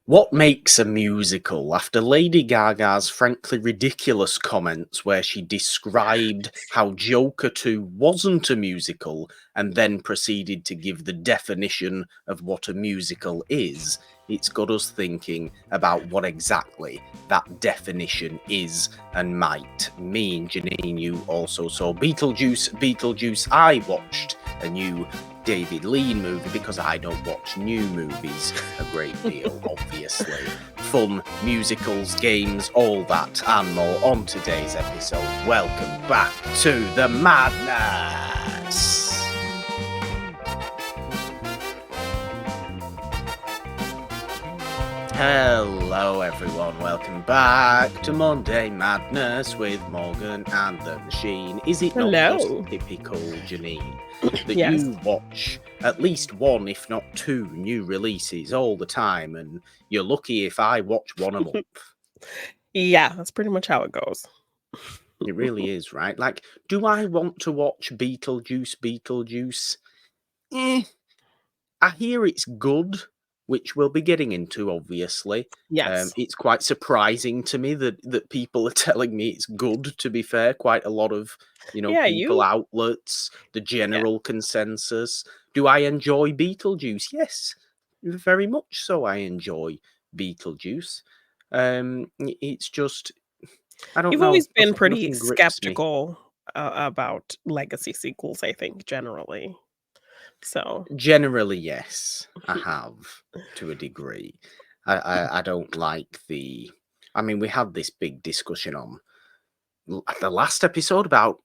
What makes a musical? After Lady Gaga's frankly ridiculous comments where she described how Joker 2 wasn't a musical and then proceeded to give the definition of what a musical is, it's got us thinking about what exactly that definition is and might mean. Jeannine, you also saw Beetlejuice. I watched a new David Lean movie because I don't watch new movies a great deal, obviously. Fun, musicals, games, all that and more on today's episode. Welcome back to the madness. Hello everyone, welcome back to Monday Madness with Morgan and the Machine. Is it not just typical, Jeannine, that you watch at least one, if not two, new releases all the time, and you're lucky if I watch one a month? Yeah, that's pretty much how it goes. It really is, right? Like, do I want to watch Beetlejuice? I hear it's good, which we'll be getting into, obviously. Yes. It's quite surprising to me that people are telling me it's good, to be fair. Quite a lot of, people, outlets, the general consensus. Do I enjoy Beetlejuice? Yes, very much so I enjoy Beetlejuice. It's just, I don't know. You've always been pretty nothing grips me. skeptical about legacy sequels, I think, generally. So generally, yes, I have to a degree. I don't like the. I mean, we had this big discussion on the last episode about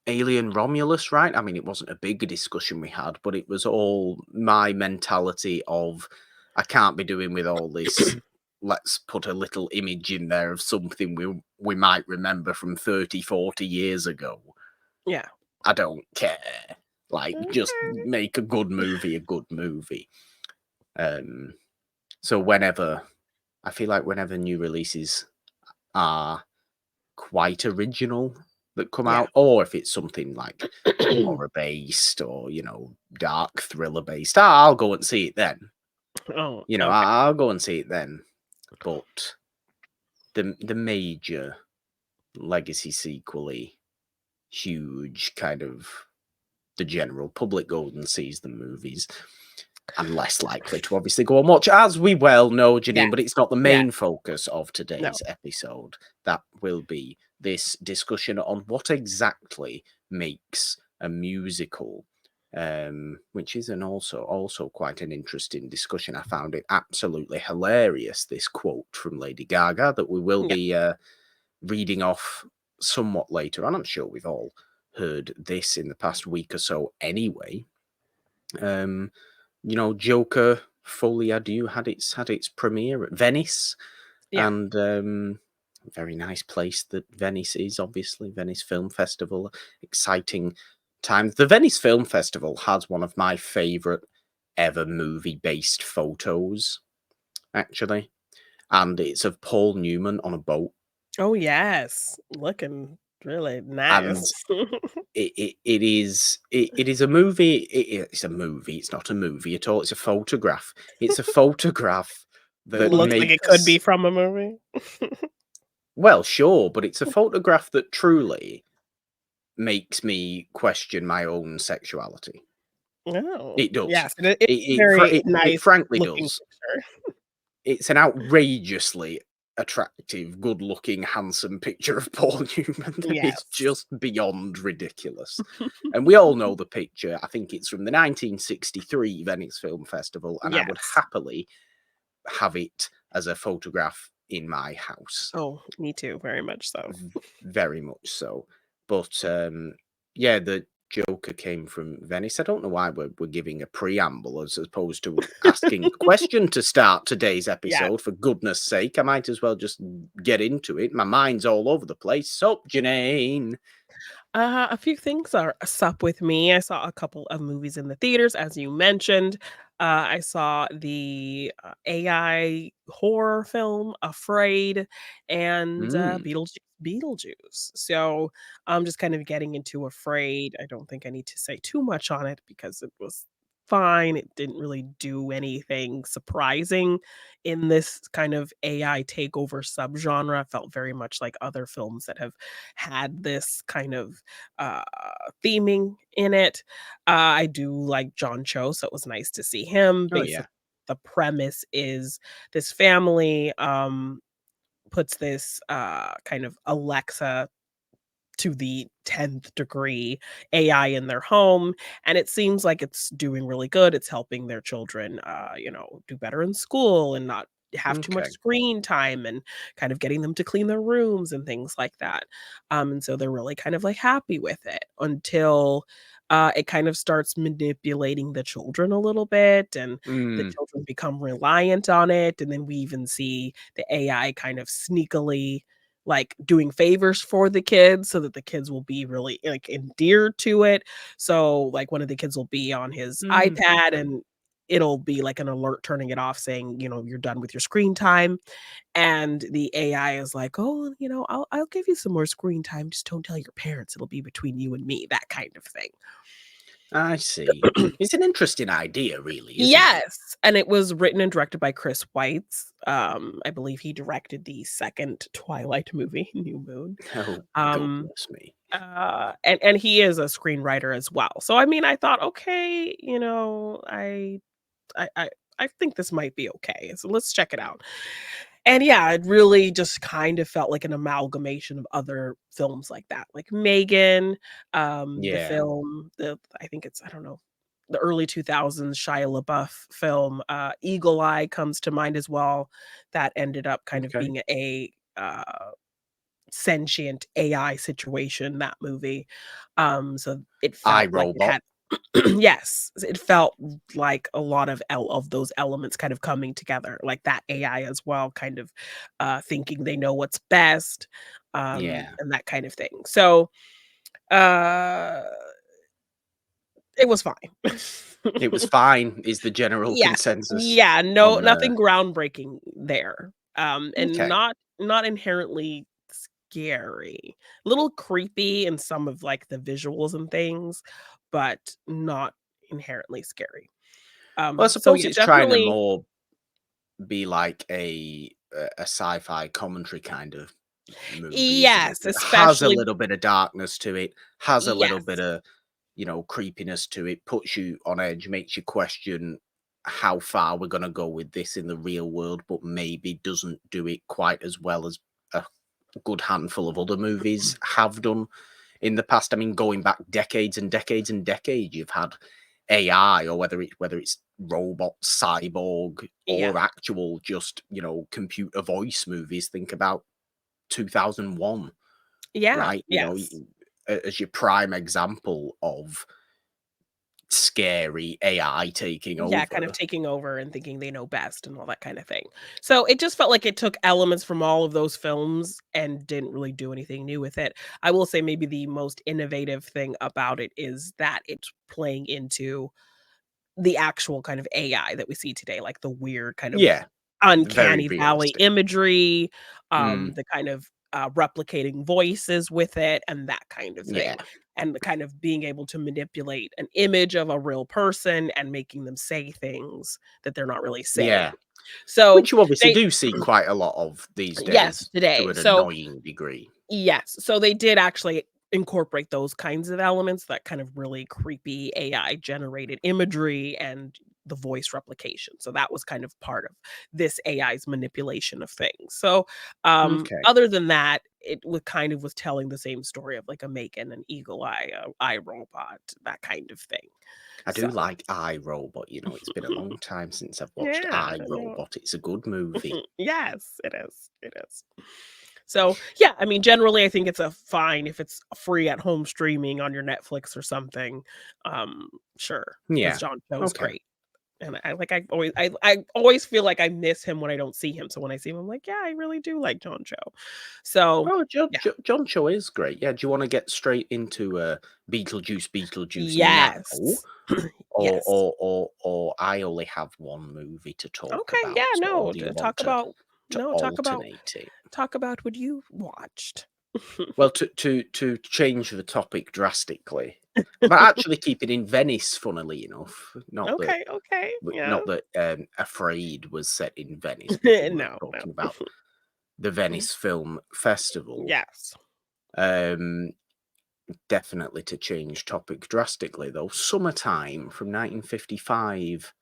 Alien Romulus, right? I mean, it wasn't a big discussion we had, but it was all my mentality of I can't be doing with all this. Let's put a little image in there of something we might remember from 30, 40 years ago. Yeah. I don't care. Like, just make a good movie. So I feel like whenever new releases are quite original that come out, or if it's something like horror based or, dark thriller based, I'll go and see it then. I'll go and see it then. But the major legacy sequel-y, huge kind of the general public goes and sees the movies. I'm less likely to obviously go and watch, as we well know, Jeannine, but it's not the main focus of today's episode. That will be this discussion on what exactly makes a musical, which is also quite an interesting discussion. I found it absolutely hilarious, this quote from Lady Gaga that we will be reading off somewhat later on. I'm sure we've all heard this in the past week or so anyway. Joker Folie à Deux had its premiere at Venice, and very nice place that Venice is, obviously. Venice Film Festival, exciting times. The Venice Film Festival has one of my favourite ever movie-based photos, actually, and it's of Paul Newman on a boat. Oh yes, looking really nice. And it is a movie. It's a movie. It's not a movie at all. It's a photograph. It's a photograph that looks like it could be from a movie. Well, sure, but it's a photograph that truly makes me question my own sexuality. Oh, it does. Yes, it frankly does. It's an outrageously attractive, good-looking, handsome picture of Paul Newman. It's just beyond ridiculous. And we all know the picture. I think it's from the 1963 Venice Film Festival, and I would happily have it as a photograph in my house. Oh, me too. Very much so. Very much so. But the Joker came from Venice. I don't know why we're giving a preamble as opposed to asking a question to start today's episode. For goodness sake, I might as well just get into it. My mind's all over the place. So, Jeannine. A few things are up with me. I saw a couple of movies in the theaters, as you mentioned. I saw the AI horror film Afraid and Beetlejuice. So I'm just kind of getting into Afraid. I don't think I need to say too much on it because it was fine. It didn't really do anything surprising in this kind of AI takeover subgenre. It felt very much like other films that have had this kind of uh, theming in it. I do like John Cho, so it was nice to see him. Oh yeah. Basically, the premise is this family puts this kind of Alexa to the 10th degree AI in their home, and it seems like it's doing really good. It's helping their children, do better in school and not have too much Okay. screen time and kind of getting them to clean their rooms and things like that. And so they're really kind of like happy with it until it kind of starts manipulating the children a little bit, and the Mm, children become reliant on it. And then we even see the AI kind of sneakily like doing favors for the kids so that the kids will be really like endeared to it. So like one of the kids will be on his iPad okay. and it'll be like an alert turning it off saying, you're done with your screen time. And the AI is like, "Oh, I'll give you some more screen time. Just don't tell your parents. It'll be between you and me," that kind of thing. I see. It's an interesting idea, really, isn't it? Yes, and it was written and directed by Chris Weitz. I believe he directed the 2nd Twilight movie, New Moon. Oh, Um, goodness me. and he is a screenwriter as well. So, I mean, I thought, "Okay, I I I think this might be okay, so let's check it out." And yeah, it really just kind of felt like an amalgamation of other films like that, like Megan, the Yeah. film, I think it's, I don't know, the early 2000s Shia LaBeouf film, Eagle Eye comes to mind as well. That ended up kind of Okay. being a, sentient AI situation, that movie. So it I, felt like it Robot. had yes, it felt like a lot of those elements kind of coming together, like that AI as well, kind of, thinking they know what's best, Yeah. and that kind of thing. So, uh, it was fine. It was fine, is the general Yeah. consensus Yeah, no, on, nothing groundbreaking there, and okay. not inherently scary. Little creepy in some of, like, the visuals and things, but not inherently scary. Well, I So suppose yeah, it's trying to definitely more be like a sci-fi commentary kind of movie, isn't it? yes, That has a especially little bit of darkness to it, has a little bit yes. of, creepiness to it, puts you on edge, makes you question how far we're gonna go with this in the real world, but maybe doesn't do it quite as well as a good handful of other movies have done in the past. I mean, going back decades and decades and decades, you've had AI, or whether it's robot, cyborg, Yeah. or actual just computer voice movies. Think about 2001, Yeah, right? yes. As your prime example of scary AI taking Yeah, kind of over. taking over and thinking they know best and all that kind of thing. So it just felt like it took elements from all of those films and didn't really do anything new with it. I will say maybe the most innovative thing about it is that it's playing into the actual kind of AI that we see today, like the weird kind of Yeah, very uncanny valley realistic. imagery, Mm, the kind of, replicating voices with it and that kind of thing, yeah, and the kind of being able to manipulate an image of a real person and making them say things that they're not really saying. yeah. So Which you obviously they do see quite a lot of these yes, days to today. an So annoying degree. yes, so they did actually incorporate those kinds of elements, that kind of really creepy AI generated imagery and the voice replication. So that was kind of part of this AI's manipulation of things. So, Okay. other than that, it was kind of was telling the same story of like a Macon, an Eagle Eye, a iRobot, that kind of thing. I So do like iRobot. It's been a long time since I've watched yeah, no. iRobot. It's a good movie. Yes, it is. It is. So, yeah, I mean, generally, I think it's a fine if it's free at home streaming on your Netflix or something. Um, sure, because Yeah. John Cho's Okay. great, and I always feel like I miss him when I don't see him. So when I see him, I'm like, yeah, I really do like John Cho. So Oh, yeah, John Cho is great. Yeah. Do you want to get straight into Beetlejuice now, yes, or yes, I only have one movie to talk okay, yeah, about, or no, do you want talk about to no, alternate it? talk about what you watched. Well, to change the topic drastically, but actually keep it in Venice, funnily enough. Okay, okay, Not yes. that Afraid was set in Venice, but we were No, no. talking about the Venice Film Festival. Yes. Um, Definitely to change topic drastically, though. Summertime from 1955,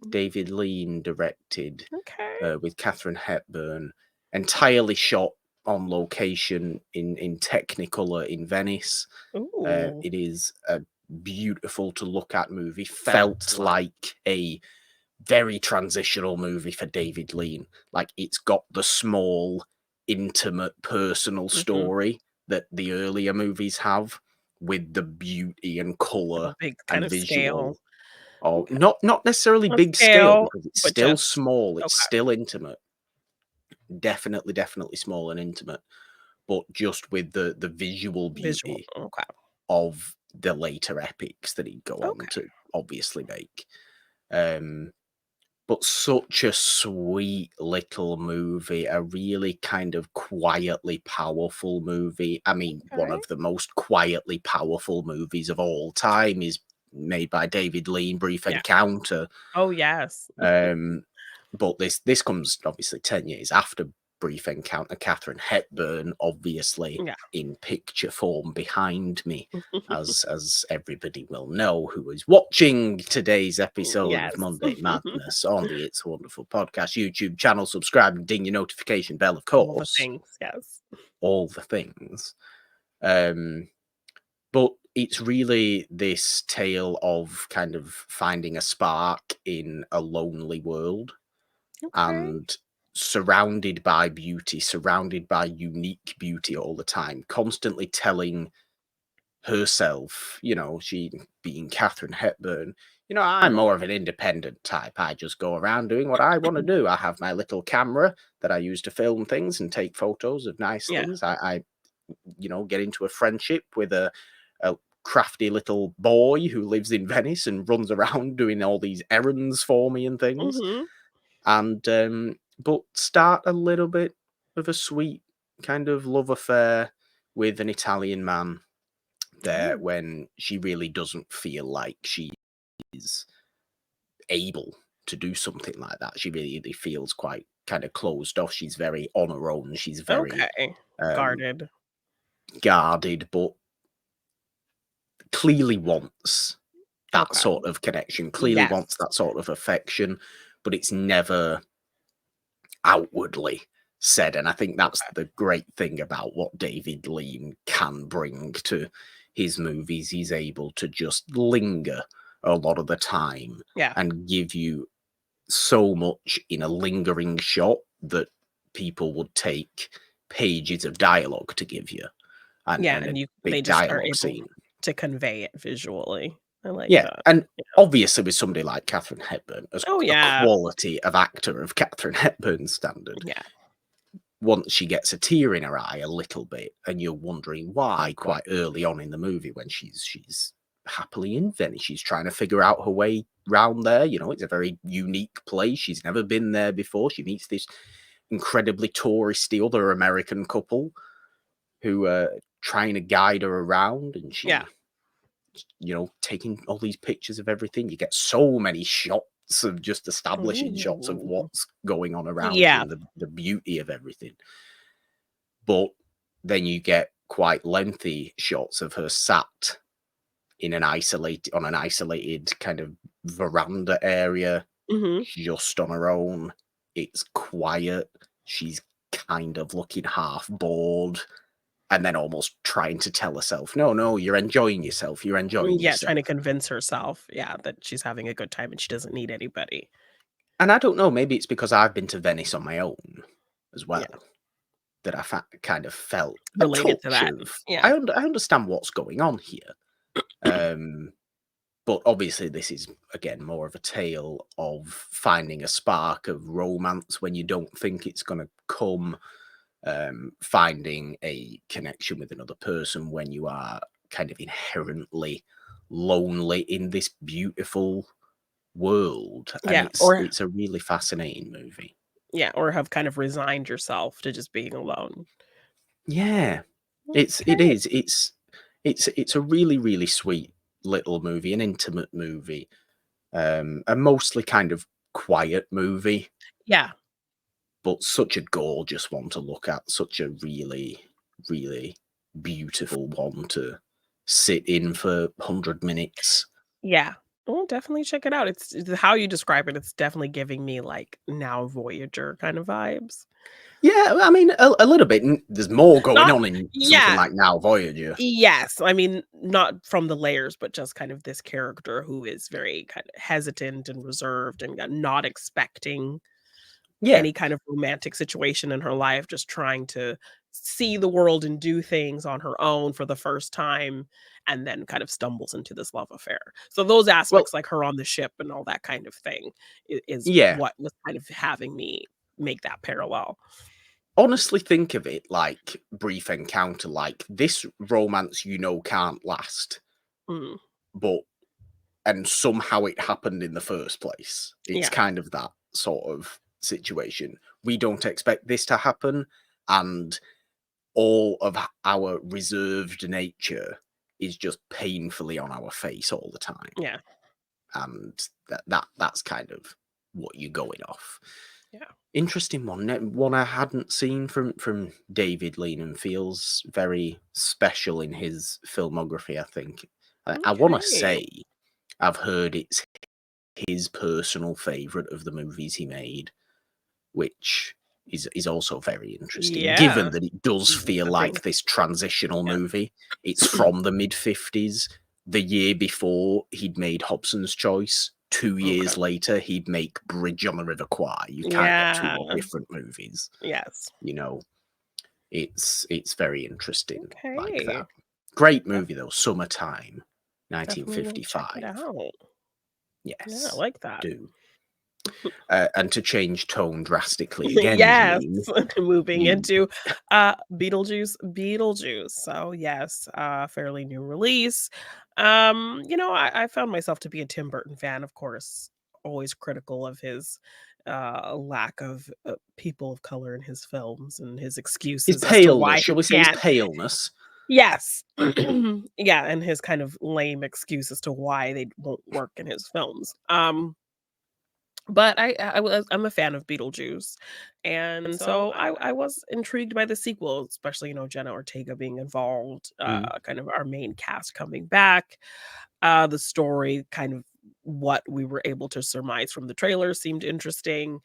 Mm, David Lean directed okay. with Katharine Hepburn, entirely shot on location in Technicolor in Venice. Ooh, It is a beautiful to look at movie. Felt like a very transitional movie for David Lean. Like it's got the small, intimate, personal mhm. story that the earlier movies have, with the beauty and Of color a big kind and of scale. visual. Or Okay. not necessarily A big scale, scale, because it's but still just small. It's okay. still intimate. Definitely small and intimate, but just with the visual Visual, beauty okay. of the later epics that he'd go on Okay, to obviously make. Um, but such a sweet little movie, a really kind of quietly powerful movie. I mean, one okay. of the most quietly powerful movies of all time is made by David Lean, Brief Yeah. Encounter. Oh, yes. Um, but this comes obviously 10 years after Brief Encounter. Katharine Hepburn, obviously Yeah. in picture form behind me, as everybody will know who is watching today's episode of Yes. Monday Madness on the It's a Wonderful Podcast YouTube channel. Subscribe and ding your notification bell, of All the course. things, yes. All the things. Um, but it's really this tale of kind of finding a spark in a lonely world, Okay. and surrounded by beauty, surrounded by unique beauty all the time, constantly telling herself, she being Katharine Hepburn, I'm more of an independent type. I just go around doing what I want to do. I have my little camera that I use to film things and take photos of nice Yeah. things. I get into a friendship with a crafty little boy who lives in Venice and runs around doing all these errands for me and things. Mhm. And but start a little bit of a sweet kind of love affair with an Italian man there, Oh, when she really doesn't feel like she is able to do something like that. She really feels quite kind of closed off. She's very on her own. She's very okay. um, Guarded. guarded, but clearly wants that Okay. sort of connection, clearly wants Yes. that sort of affection, but it's never outwardly said. And I think that's Okay. the great thing about what David Lean can bring to his movies. He's able to just linger a lot of the time Yeah. and give you so much in a lingering shot that people would take pages of dialogue to give you, Yeah, and a and they big just are dialogue able scene. to convey it visually. I like Yeah, that. and Yeah. obviously with somebody like Katharine Hepburn, as Oh, a yeah. quality of actor of Katharine Hepburn's standard, Yeah. once she gets a tear in her eye a little bit, and you're wondering why What? quite early on in the movie, when she's happily in Venice, she's trying to figure out her way round there. It's a very unique place. She's never been there before. She meets this incredibly touristy other American couple who are trying to guide her around, and Yeah. she taking all these pictures of everything. You get so many shots of just establishing shots of Ooh. what's going on around you Yeah. and the beauty of everything. But then you get quite lengthy shots of her sat on an isolated kind of veranda area, Mhm. just on her own. It's quiet. She's kind of looking half bored, and then almost trying to tell herself, no, you're enjoying yourself. You're enjoying Yeah, trying yourself. to convince herself, yeah, that she's having a good time and she doesn't need anybody. And I don't know, maybe it's because I've been to Venice on my own as Yeah. well, that I kind of felt a Related to touch that. of, Yeah. I understand what's going on here. Um, but obviously this is, again, more of a tale of finding a spark of romance when you don't think it's going to come, finding a connection with another person when you are kind of inherently lonely in this beautiful world. And Yeah, it's a really fascinating movie. or have kind of resigned yourself to just being alone. Yeah, it Okay. is. It's a really, really sweet little movie, an intimate movie, a mostly kind of quiet movie, Yeah. but such a gorgeous one to look at, such a really, really beautiful one to sit in for 100 minutes. Yeah. Well, definitely check it out. It's how you describe it, it's definitely giving me, like, Now Voyager kind of vibes. Yeah, I mean, a little bit. There's more going Not on in something Yeah. like Now Voyager. Yes, I mean, not from the layers, but just kind of this character who is very kind of hesitant and reserved and not expecting Yeah. any kind of romantic situation in her life, just trying to see the world and do things on her own for the first time, and then kind of stumbles into this love affair. So those Well, aspects, like her on the ship and all that kind of thing, is yeah. what was kind of having me make that parallel. Honestly, think of it like Brief Encounter, like this romance can't last, Mm, but and somehow it happened in the first place. It's yeah, kind of that sort of situation. We don't expect this to happen, and all of our reserved nature is just painfully on our face all the time. yeah, And that's kind of what you're going off. yeah. Interesting one. One I hadn't seen from David Lean and feels very special in his filmography, I think. I want to Okay. say I've heard it's his personal favorite of the movies he made, which is also very interesting, given Yeah. that it does feel I think like this transitional yeah. movie. It's from the mid-50s. The year before, he'd made Hobson's Choice. 2 Okay. years later, he'd make Bridge on the River Kwai. You can't get two Yeah. more different movies. Yes. You know, it's very interesting like Okay. that. Great Def movie, though, Summertime, Definitely will check 1955. it out. Yeah, I Yes, like that. do. And to change tone drastically again, Yes, Janine, moving you into, Beetlejuice. So, yes, fairly new release. I found myself to be a Tim Burton fan, of course, always critical of his, lack of, people of color in his films and his his excuses as to paleness, why shall he we say his can't. paleness? Yes. Yeah, and his kind of lame excuse as to why they won't work in his films. But I'm a fan of Beetlejuice, and so I was intrigued by the sequel, especially, Jenna Ortega being involved, Mm. kind of our main cast coming back. The story, kind of what we were able to surmise from the trailer seemed interesting.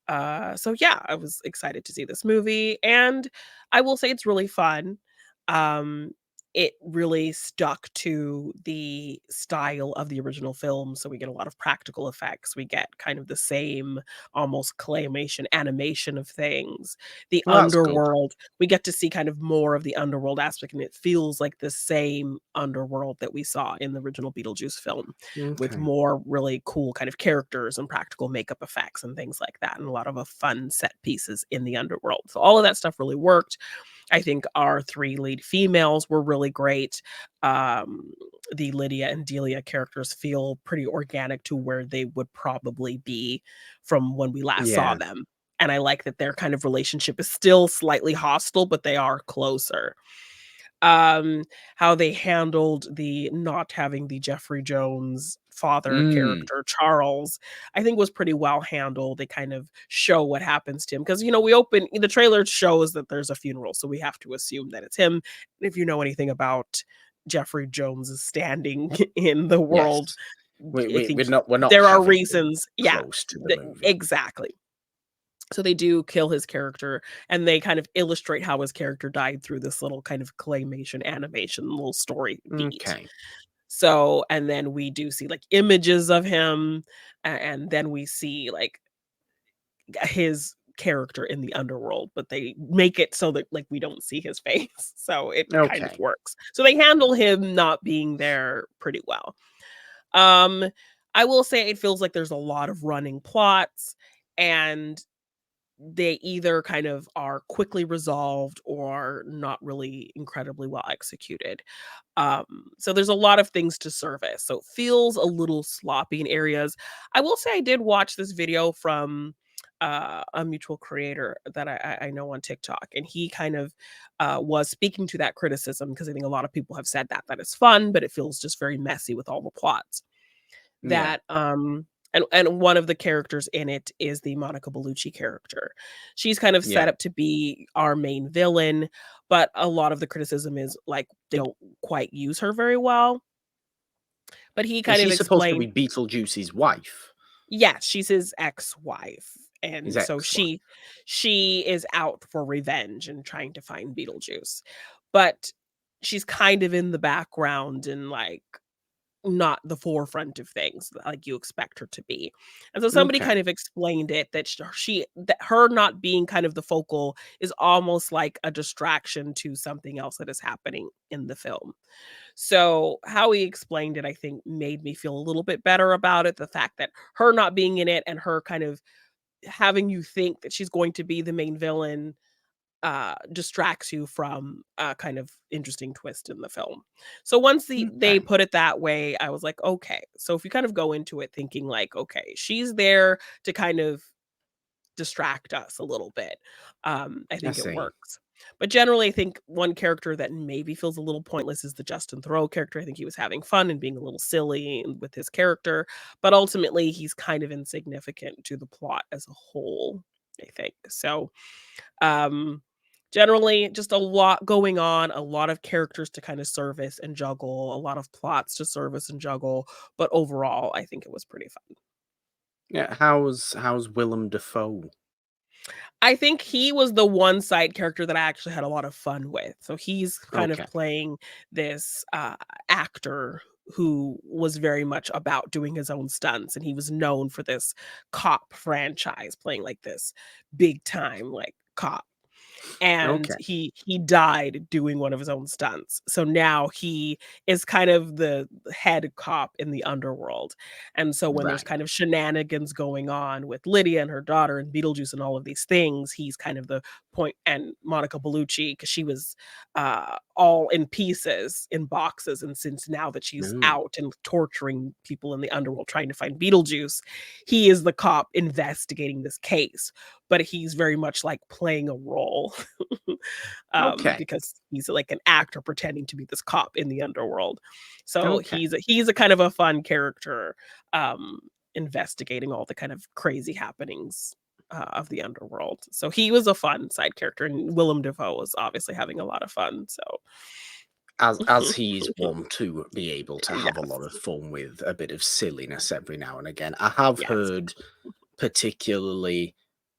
So yeah, I was excited to see this movie, and I will say it's really fun. Um, it really stuck to the style of the original film, so we get a lot of practical effects. We get kind of the same almost claymation animation of things. The Well, that's good. underworld, we get to see kind of more of the underworld aspect, and it feels like the same underworld that we saw in the original Beetlejuice film, with Okay. more really cool kind of characters and practical makeup effects and things like that, and a lot of fun set pieces in the underworld. So all of that stuff really worked. I think our 3 lead females were really great. Um, the Lydia and Delia characters feel pretty organic to where they would probably be from when we last saw Yeah. them. And I like that their kind of relationship is still slightly hostile, but they are closer. um, how they handled the not having the Jeffrey Jones father Mm. character, Charles, I think was pretty well handled. They kind of show what happens to him because, we open the trailer shows that there's a funeral, so we have to assume that it's him. If you know anything about Jeffrey Jones's standing in the Yes. world, I We think we're not there are having them reasons. Yeah, close to the movie. exactly. So they do kill his character, and they kind of illustrate how his character died through this little kind of claymation animation, little story beat. Okay. So, and then we do see like images of him, and then we see like his character in the underworld, but they make it so that like we don't see his face. So it kind of Okay. works. So they handle him not being there pretty well. Um, I will say it feels like there's a lot of running plots, and they either kind of are quickly resolved or not really incredibly well executed. So there's a lot of things to surface. So it feels a little sloppy in areas. I will say I did watch this video from a mutual creator that I know on TikTok, and he kind of was speaking to that criticism because I think a lot of people have said that it's fun, but it feels just very messy with all the plots. Yeah. That and one of the characters in it is the Monica Bellucci character. She's kind of Yeah. set up to be our main villain, but a lot of the criticism is like they don't quite use her very well. But he Is kind she of supposed to explained. be Beetlejuice's wife? Yes, she's his ex-wife, His and so ex-wife? she is out for revenge and trying to find Beetlejuice. But she's kind of in the background and, like, not the forefront of things like you expect her to be. And so somebody Okay. kind of explained it that that her not being kind of the focal is almost like a distraction to something else that is happening in the film. So, how he explained it, I think, made me feel a little bit better about it. The fact that her not being in it and her kind of having you think that she's going to be the main villain distracts you from a kind of interesting twist in the film. So once they Okay. put it that way, I was like, okay. So if you kind of go into it thinking like, okay, she's there to kind of distract us a little bit. I I think it see. works. But generally, I think one character that maybe feels a little pointless is the Justin Thoreau character. I think he was having fun and being a little silly with his character, but ultimately he's kind of insignificant to the plot as a whole, I think. So, um, generally, just a lot going on, a lot of characters to kind of service and juggle, a lot of plots to service and juggle, but overall, I think it was pretty fun. Yeah, how's Willem Dafoe? I think he was the one side character that I actually had a lot of fun with. So he's kind of Okay. playing this actor who was very much about doing his own stunts, and he was known for this cop franchise, playing like this big time like cop, and Okay. he died doing one of his own stunts. So now he is kind of the head cop in the underworld. And so when there's Right. kind of shenanigans going on with Lydia and her daughter and Beetlejuice and all of these things, he's kind of the point. And Monica Bellucci, because she was all in pieces in boxes, and since now that she's Mm. out and torturing people in the underworld trying to find Beetlejuice, he is the cop investigating this case, but he's very much like playing a role Okay. because he's like an actor pretending to be this cop in the underworld. So Okay. he's a kind of a fun character, um, investigating all the kind of crazy happenings of the underworld. So he was a fun side character, and Willem Dafoe was obviously having a lot of fun. So As he's one to be able to have a yes, lot of fun with a bit of silliness every now and again. I have yes. heard particularly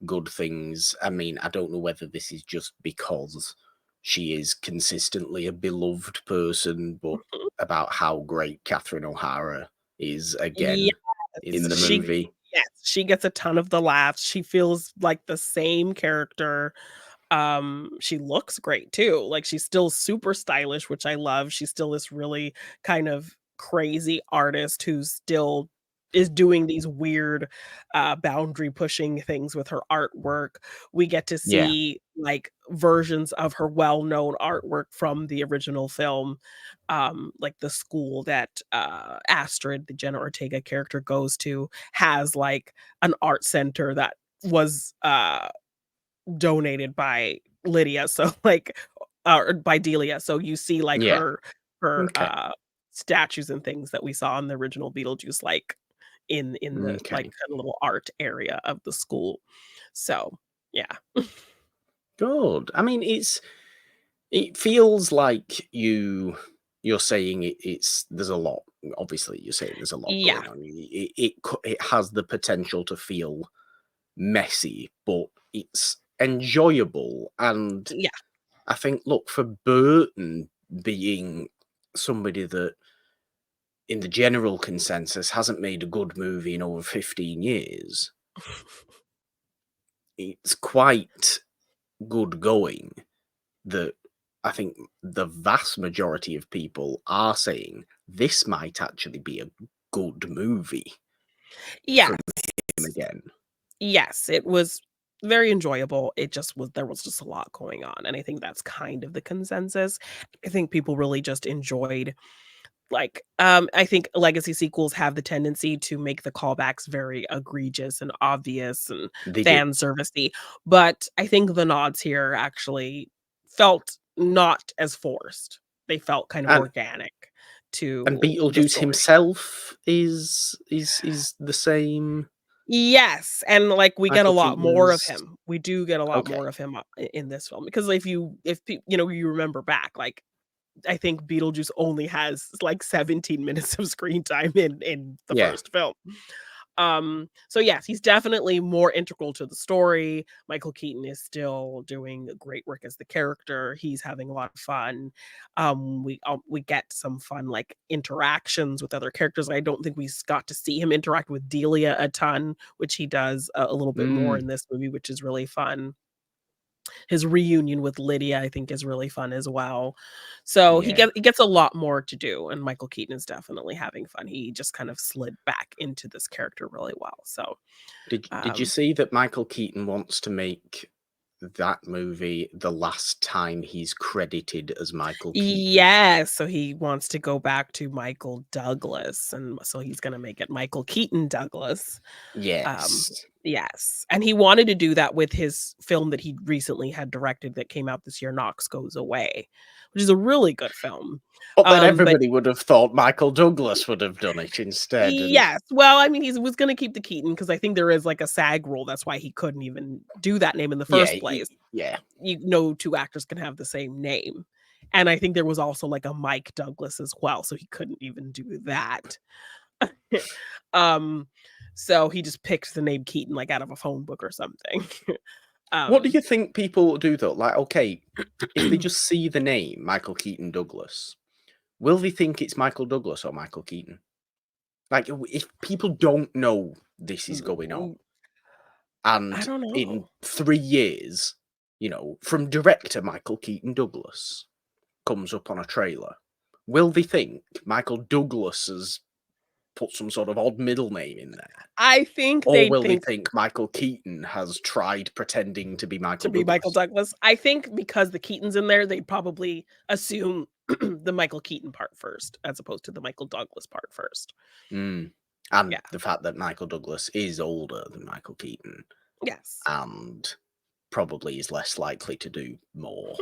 good things. I mean, I don't know whether this is just because she is consistently a beloved person, but about how great Catherine O'Hara is Yes, again in the she movie. yes, she gets a ton of the laughs. She feels like the same character. She looks great too. Like she's still super stylish, which I love. She's still this really kind of crazy artist who still is doing these weird boundary pushing things with her artwork. We get to Yeah, see like versions of her well-known artwork from the original film, like the school that Astrid, the Jenna Ortega character, goes to has like an art center that was donated by Lydia, so, like or by Delia, so you see, like, yeah. her, Okay, statues and things that we saw in the original Beetlejuice, like, in the, like, okay. kinda little art area of the school. So, yeah. Good. I mean, it feels like you're saying it's there's a lot. Obviously, you're saying there's a lot Yeah, going on. It has the potential to feel messy, but it's enjoyable. And yeah. I think, look, for Burton being somebody that, in the general consensus, hasn't made a good movie in over 15 years, it's quite good going that I think the vast majority of people are saying this might actually be a good movie Yes. from him again. Yes, it was very enjoyable. It just was there was just a lot going on, and I think that's kind of the consensus. I think people really just enjoyed Like, I think legacy sequels have the tendency to make the callbacks very egregious and obvious and They do. fan servicey, but I think the nods here actually felt not as forced. They felt kind of And organic and to the Beetlejuice story. himself is the same Yes, and, like, we get a Michael lot more of Keaton's. him. We do get a lot Okay. more of him, in this film because you remember back, like, I think Beetlejuice only has, like, 17 minutes of screen time in the Yeah. first film. So yes, he's definitely more integral to the story. Michael Keaton is still doing great work as the character. He's having a lot of fun. We get some fun like interactions with other characters. I don't think got to see him interact with Delia a ton, which he does a little bit more Mm, in this movie, which is really fun. His reunion with Lydia, I think, is really fun as well. So yeah. he gets a lot more to do, and Michael Keaton is definitely having fun. He just kind of slid back into this character really well. So, Did you um see that Michael Keaton wants to make that movie the last time he's credited as Michael Keaton? yes, so he wants to go back to Michael Douglas, and so he's gonna make it Michael Keaton Douglas. Um, Yes. yes, and he wanted to do that with his film that he recently had directed that came out this year, Knox Goes Away, which is a really good film. But then But everybody would have thought Michael Douglas would have done it instead, and yes, well, I mean, he was gonna keep the Keaton because I think there is, like, a SAG rule, that's why he couldn't even do that name in the yeah, first place. yeah. No 2 actors can have the same name, and I think there was also, like, a Mike Douglas as well, so he couldn't even do that. Um, so he just picked the name Keaton, like, out of a phone book or something. What do Um you think people do though? Like, okay, if they just see the name Michael Keaton Douglas, will they think it's Michael Douglas or Michael Keaton? Like, if people don't know this is going on, I and don't in know. 3 years, from director Michael Keaton Douglas comes up on a trailer, will they think Michael Douglas has put some sort of odd middle name in there? I think Or they'd will they think think Michael Keaton has tried pretending to be to Michael be Michael Douglas? Douglas. I think because the Keaton's in there, they'd probably assume the Michael Keaton part first, as opposed to the Michael Douglas part first. Mm. And Yeah. the fact that Michael Douglas is older than Michael Keaton Yes. and probably is less likely to do more.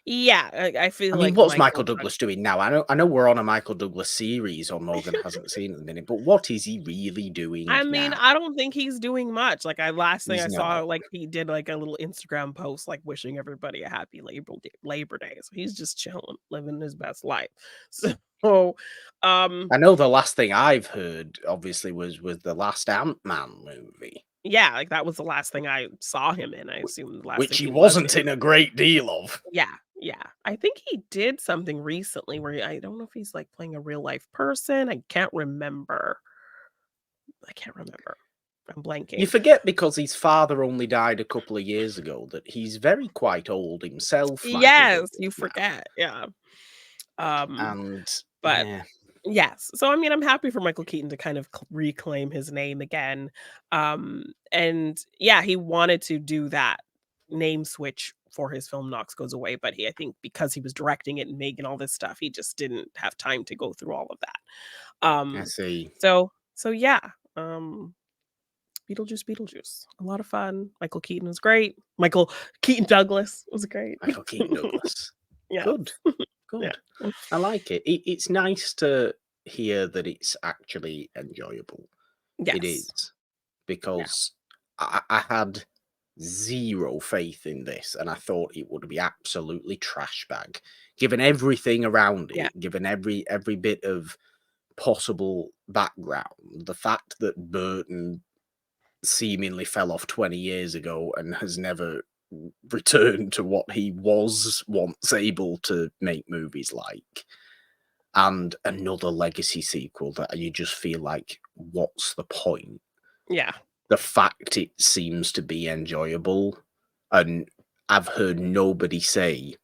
Yeah, I I feel mean, like what's Michael Michael Doug Douglas doing now? I know we're on a Michael Douglas series on Morgan hasn't seen at the minute, but what is he really doing I mean, now? I don't think he's doing much. Like, last thing He's I saw, not. like, he did, like, a little Instagram post, like, wishing everybody a happy Labor Day. So he's just chilling, living his best life. So, um, I know the last thing I've heard, obviously, was the last Ant-Man movie, yeah, like, that was the last thing I saw him in. I assume the last which thing he he was wasn't in. in a great deal of. Yeah, yeah. I think he did something recently where I don't know if he's, like, playing a real life person. I can't remember. I can't remember. I'm You blanking. forget because his father only died a couple of years ago that he's very quite old himself, Michael Yes, Douglas you now. forget, yeah. Um, And but yeah, yes. So, I mean, I'm happy for Michael Keaton to kind of reclaim his name again. And yeah, he wanted to do that name switch for his film Knox Goes Away, but I think because he was directing it and making all this stuff, he just didn't have time to go through all of that. I see. So yeah. Um, Beetlejuice, a lot of fun. Michael Keaton was great. Michael Keaton Douglas was great. Michael Keaton Douglas. Yes. Good, Yeah. good. I like it. It's nice to hear that it's actually enjoyable. It Yes. is Yeah. because I had zero faith in this, and I thought it would be absolutely trash bag, given everything around Yeah. it, given every bit of possible background. The fact that Burton seemingly fell off 20 years ago and has never returned to what he was once able to make movies like. And another legacy sequel that you just feel like, what's the point? Yeah. The fact it seems to be enjoyable, and I've heard nobody say,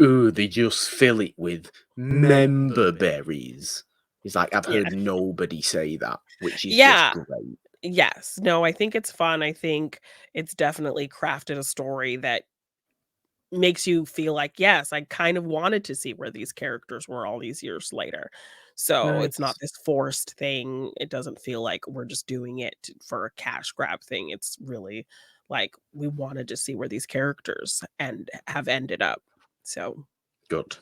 "Ooh, they just fill it with member berries." It's like I've Yeah. heard nobody say that, which is just Yeah. great. Yes. No, I think it's fun. I think it's definitely crafted a story that makes you feel like, yes, I kind of wanted to see where these characters were all these years later. So it's not Nice. this forced thing. It doesn't feel like we're just doing it for a cash grab thing. It's really like we wanted to see where these characters and have ended up. So Good.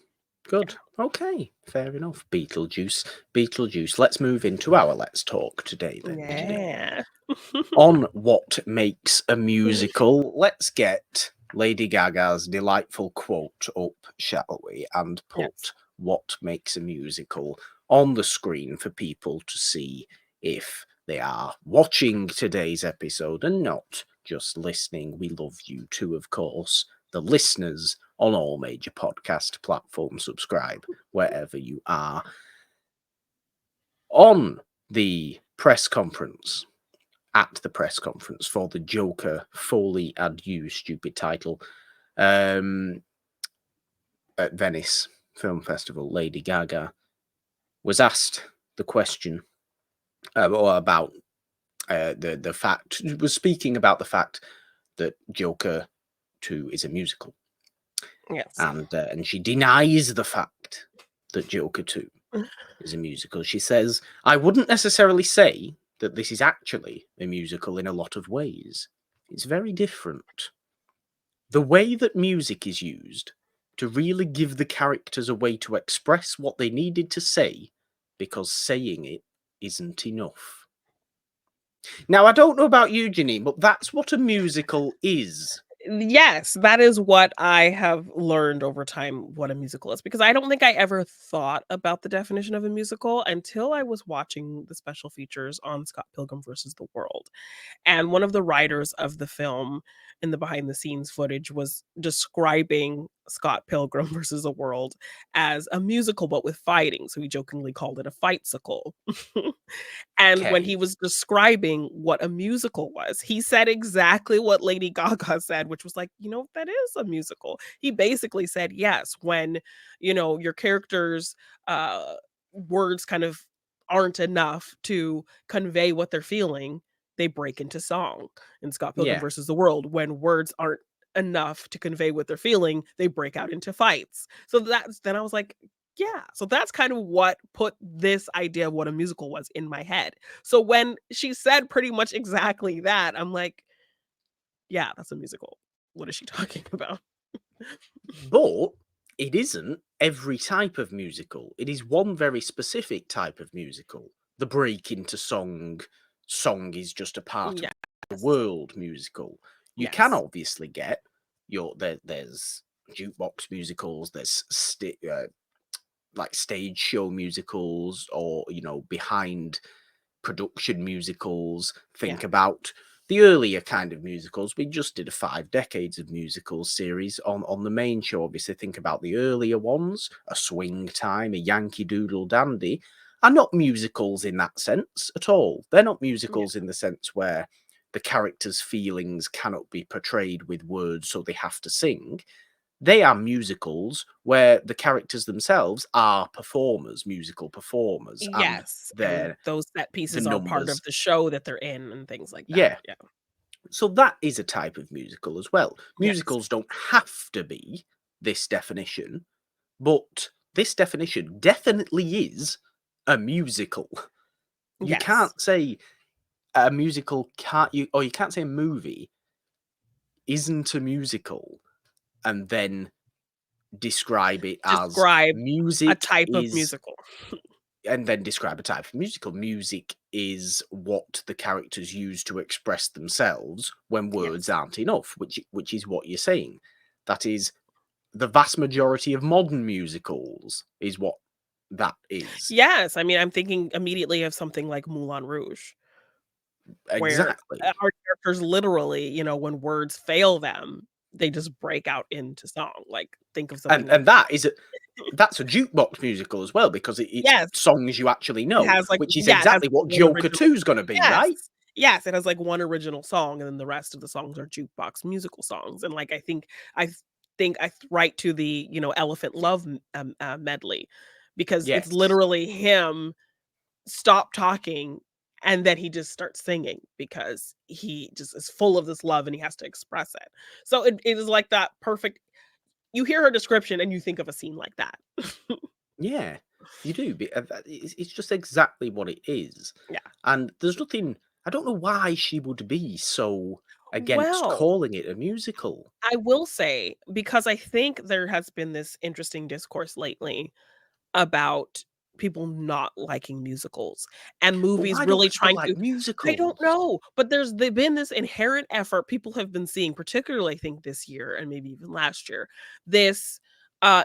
Good. Okay. Fair enough. Beetlejuice. Beetlejuice. Let's move into our Let's Talk today then, Ginny. yeah. On what makes a musical, let's get Lady Gaga's delightful quote up, shall we? And put Yes. what makes a musical on the screen for people to see if they are watching today's episode and not just listening. We love you too, of course. The listeners on all major podcast platforms, subscribe wherever you are. On the press conference, at the press conference for the Joker Foley Adieu stupid title at Venice Film Festival, Lady Gaga was asked the question about the fact, was speaking about the fact that Joker 2 is a musical. Yes. And she denies the fact that Joker 2 is a musical. She says, I wouldn't necessarily say that this is actually a musical in a lot of ways. It's very different. The way that music is used to really give the characters a way to express what they needed to say, because saying it isn't enough. Now, I don't know about you, Janine, but that's what a musical is. Yes, that is what I have learned over time what a musical is, because I don't think I ever thought about the definition of a musical until I was watching the special features on Scott Pilgrim versus the World. And one of the writers of the film in the behind the scenes footage was describing Scott Pilgrim versus the World as a musical but with fighting. So he jokingly called it a fight-sicle. And when he Okay. was describing what a musical was, he said exactly what Lady Gaga said, which was like, that is a musical. He basically said, yes, when, your characters' words kind of aren't enough to convey what they're feeling, they break into song. In Scott Pilgrim Yeah. versus the World, when words aren't enough to convey what they're feeling, they break out into fights. So then I was like, yeah, so that's kind of what put this idea of what a musical was in my head. So when she said pretty much exactly that, I'm like, yeah, that's a musical. What is she talking about? But it isn't every type of musical. It is one very specific type of musical. The break into song. Song is just a part of Yes. the world musical. You can Yes. obviously get there's jukebox musicals, there's like stage show musicals, or behind production musicals. Yeah. Think about the earlier kind of musicals. We just did a 5 decades of musicals series on the main show. Obviously, think about the earlier ones. A Swing Time, a Yankee Doodle Dandy are not musicals in that sense at all. They're not Yeah. musicals in the sense where the characters' feelings cannot be portrayed with words, so they have to sing. They are musicals where the characters themselves are performers, musical performers, and Yes. And they're those set the pieces are part of numbers. the show that they're in and things like that. Yeah. Yeah. So that is a type of musical as well. Yes. Musicals don't have to be this definition, but this definition definitely is a musical. You Yes. can't say a musical you can't say a movie isn't a musical and then describe it as Describe a music type of is musical. and then describe a type of musical. Music is what the characters use to express themselves when words Yes. aren't enough, which is what you're saying. That is the vast majority of modern musicals is what that is. Yes. I mean, I'm thinking immediately of something like Moulin Rouge, where Exactly. our characters literally, when words fail them, they just break out into song. Like, think of something like And that's a jukebox musical as well, because it's yes, songs you actually it know, has, like which is yeah, it has exactly what one Joker original 2 is going to be, yes. right? Yes, it has, like, one original song, and then the rest of the songs are jukebox musical songs, and, like, I think right to the, Elephant Love medley, because it's Yes. literally him stop talking, and then he just starts singing because he just is full of this love and he has to express it. So it is like that perfect you hear her description and you think of a scene like that. Yeah, you do. It's just exactly what it is. Yeah. And there's nothing, I don't know why she would be so against Well, calling it a musical. I will say, because I think there has been this interesting discourse lately about people not liking musicals and But movies why don't really people trying like to I don't musicals? know, but they've been this inherent effort people have been seeing, particularly I think this year and maybe even last year, this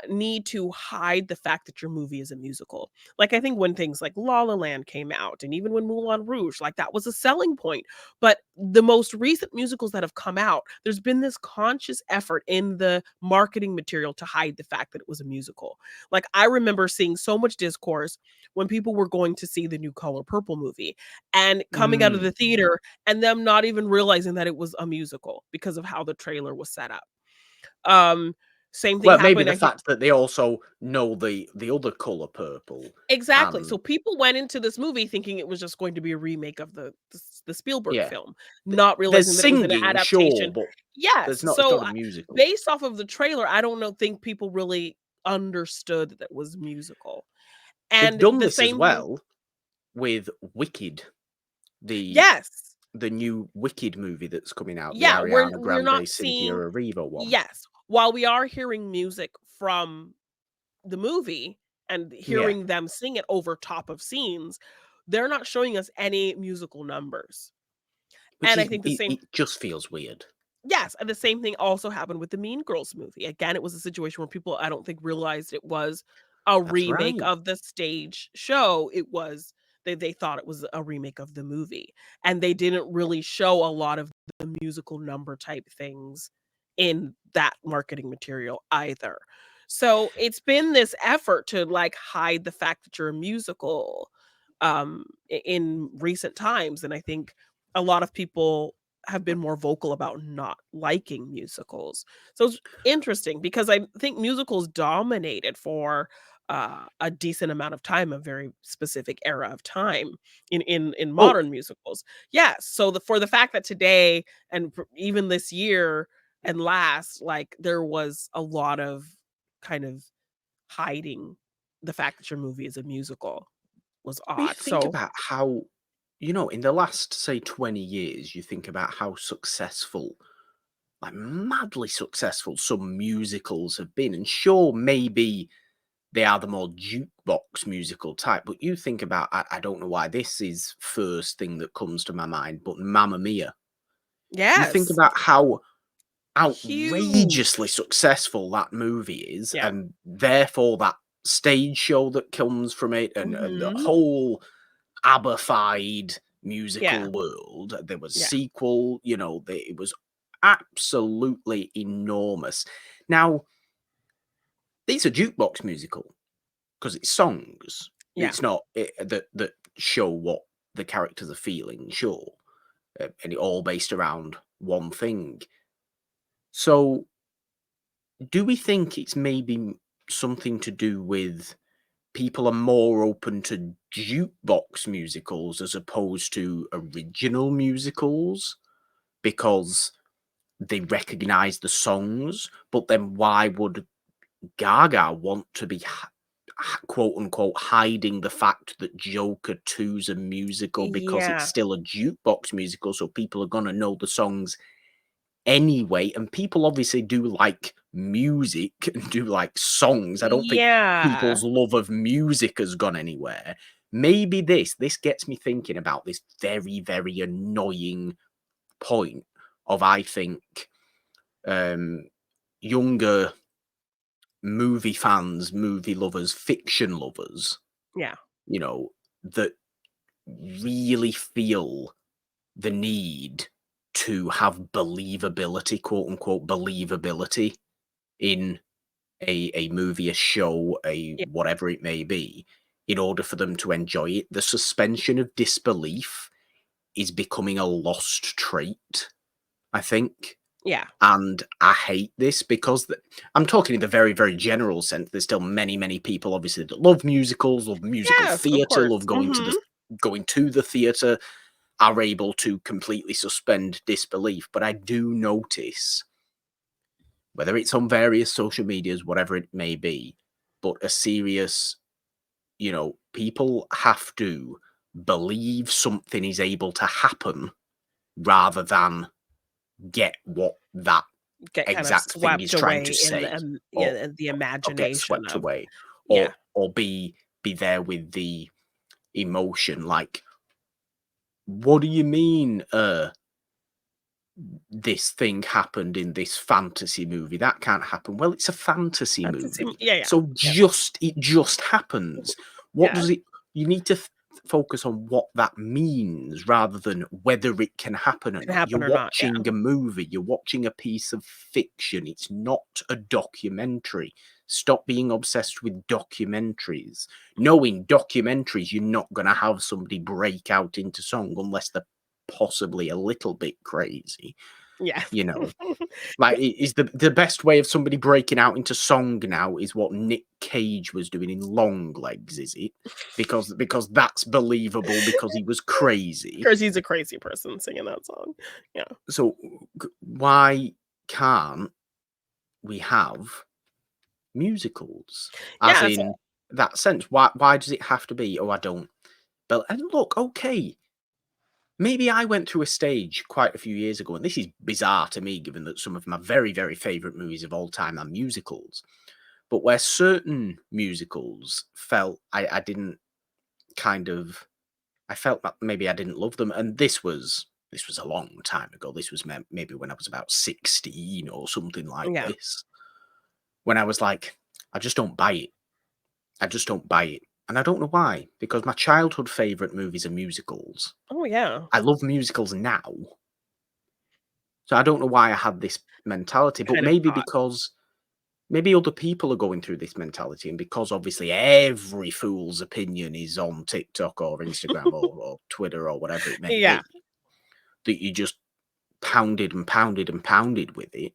need to hide the fact that your movie is a musical. Like I think when things like La La Land came out and even when Moulin Rouge, like that was a selling point. But the most recent musicals that have come out, there's been this conscious effort in the marketing material to hide the fact that it was a musical. Like, I remember seeing so much discourse when people were going to see the new Color Purple movie and coming out of Mm. the theater and them not even realizing that it was a musical because of how the trailer was set up. Um, Same thing Well, maybe happened, the I think. fact that they also know the other Color Purple, Exactly. and So people went into this movie thinking it was just going to be a remake of the Spielberg yeah, film, not there's realizing that it was an singing, sure, adaptation. but Yes. there's not. It's So not a musical. based off of the trailer, I don't know think people really understood that it was musical. They've And done the this as same thing. well with Wicked, the Yes. the new Wicked movie that's coming out, the Yeah, Ariana we're Grande, not Cynthia seeing. Erivo one. Yes. While we are hearing music from the movie and Yeah, hearing them sing it over top of scenes, they're not showing us any musical numbers. which And I is think the it, same. it just feels weird. Yes, and the same thing also happened with the Mean Girls movie. Again, it was a situation where people, I don't think, realized it was a That's remake right. of the stage show. It was they thought it was a remake of the movie, and they didn't really show a lot of the musical number type things in that marketing material either. So, it's been this effort to, like, hide the fact that you're a musical, in recent times, and I think a lot of people have been more vocal about not liking musicals. So it's interesting because I think musicals dominated for a decent amount of time, a very specific era of time in Oh, modern musicals. Yes, so for the fact that today and even this year and last, like there was a lot of kind of hiding the fact that your movie is a musical was but you odd. think So about how, in the last, say, 20 years, you think about how successful, like madly successful, some musicals have been. And sure, maybe they are the more jukebox musical type, but you think about, I don't know why this is first thing that comes to my mind, but Mamma Mia. You think yes, about how outrageously huge. successful that movie is, Yeah. and therefore that stage show that comes from it, and the Mhm. whole ABBA-fied Yeah, musical world. There was yeah, sequel, it was absolutely enormous. Now, it's a jukebox musical because it's songs. yeah, It's not that show what the characters are feeling, sure, and it all based around one thing. So do we think it's maybe something to do with people are more open to jukebox musicals as opposed to original musicals because they recognize the songs? But then why would Gaga want to be quote unquote hiding the fact that Joker 2's a musical because it's yeah, still a jukebox musical, so people are gonna know the songs anyway, and people obviously do like music and do like songs. I don't think yeah, people's love of music has gone anywhere. Maybe this gets me thinking about this very, very annoying point of, I think, um, younger movie fans, movie lovers, fiction lovers, yeah, you know, that really feel the need to have believability, quote unquote, believability in a movie, a show, a yeah, whatever it may be, in order for them to enjoy it. The suspension of disbelief is becoming a lost trait, I think. yeah, And I hate this because I'm talking in the very, very general sense. There's still many, many people, obviously, that love musicals, love musical yes, of theatre, course, love going to the theatre, are able to completely suspend disbelief. But I do notice whether it's on various social medias, whatever it may be, but a serious, people have to believe something is able to happen rather than get what that Get kind of exact thing is swept trying to away say, in the or get imagination swept of away, yeah, or be there with the emotion. Like, what do you mean? This thing happened in this fantasy movie. That can't happen. Well, it's a fantasy that's a movie, yeah, yeah, so yeah, it just happens. What yeah, does it? You need to focus on what that means rather than whether it can happen or can not. You're happen or not, yeah. watching a movie. You're watching a piece of fiction. It's not a documentary. Stop being obsessed with documentaries. Knowing documentaries, you're not going to have somebody break out into song unless they're possibly a little bit crazy. Yeah. Like, is the best way of somebody breaking out into song now is what Nick Cage was doing in Long Legs, is it? Because that's believable because he was crazy. Because he's a crazy person singing that song. Yeah. So why can't we have musicals? As Yeah, so in that sense, why does it have to be? Oh, I don't. But and look, okay. Maybe I went through a stage quite a few years ago, and this is bizarre to me, given that some of my very, very favourite movies of all time are musicals. But where certain musicals felt I didn't kind of, I felt that maybe I didn't love them, and this was a long time ago. This was maybe when I was about 16 or something like yeah. this. When I was like, I just don't buy it. I just don't buy it, and I don't know why. Because my childhood favourite movies are musicals. Oh, yeah. I love musicals now. So I don't know why I had this mentality, but Kind of maybe thought. because maybe other people are going through this mentality, and because obviously every fool's opinion is on TikTok or Instagram or Twitter or whatever it may Yeah. be, that you just pounded and pounded and pounded with it,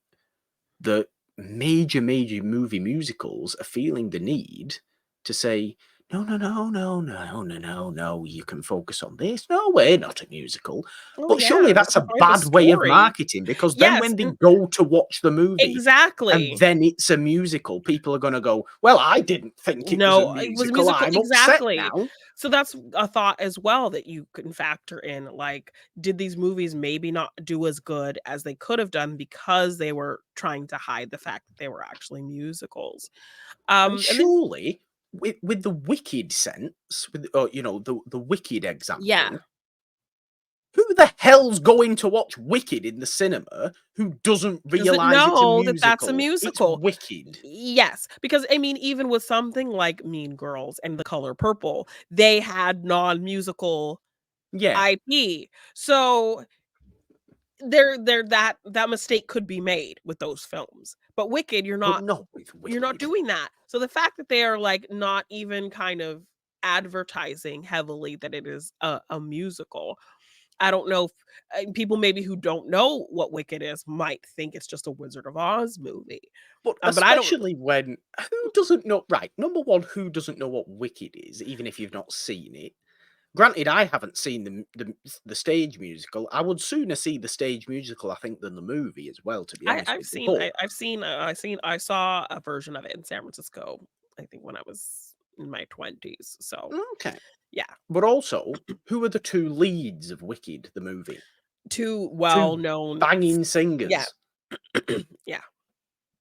that major movie musicals are feeling the need to say, no, no, no, no, no, no, no, no, you can focus on this. No, we're not a musical. Oh, But surely yeah. that's a Behind the bad way of story. marketing, because then Yes, when they go to watch the movie and exactly. then it's a musical, people are going to go, well, I didn't think it was a No, it was a musical. musical I'm upset exactly. now. So that's a thought as well that you can factor in, like, did these movies maybe not do as good as they could have done because they were trying to hide the fact that they were actually musicals? And And then surely, with the wicked sense, with the wicked yeah, example, who the hell's going to watch Wicked in the cinema who doesn't doesn't realise it's a know that that's a musical? It's musical. Wicked. Yes, because, I mean, even with something like Mean Girls and The Color Purple, they had non-musical Yeah, IP. So there that mistake could be made with those films. But Wicked, but not with you're not Wicked. doing that. So the fact that they are, like, not even kind of advertising heavily that it is a musical, I don't know if people maybe who don't know what Wicked is might think it's just a Wizard of Oz movie. But But I don't especially when who doesn't know? Right, number one, who doesn't know what Wicked is, even if you've not seen it? Granted, I haven't seen the stage musical. I would sooner see the stage musical, I think, than the movie as well, to be honest I've with you. seen But I saw a version of it in San Francisco, I think when I was in my 20s. So, okay. yeah, But also, who are the two leads of Wicked, the movie? two Two well-known banging yeah, singers yeah,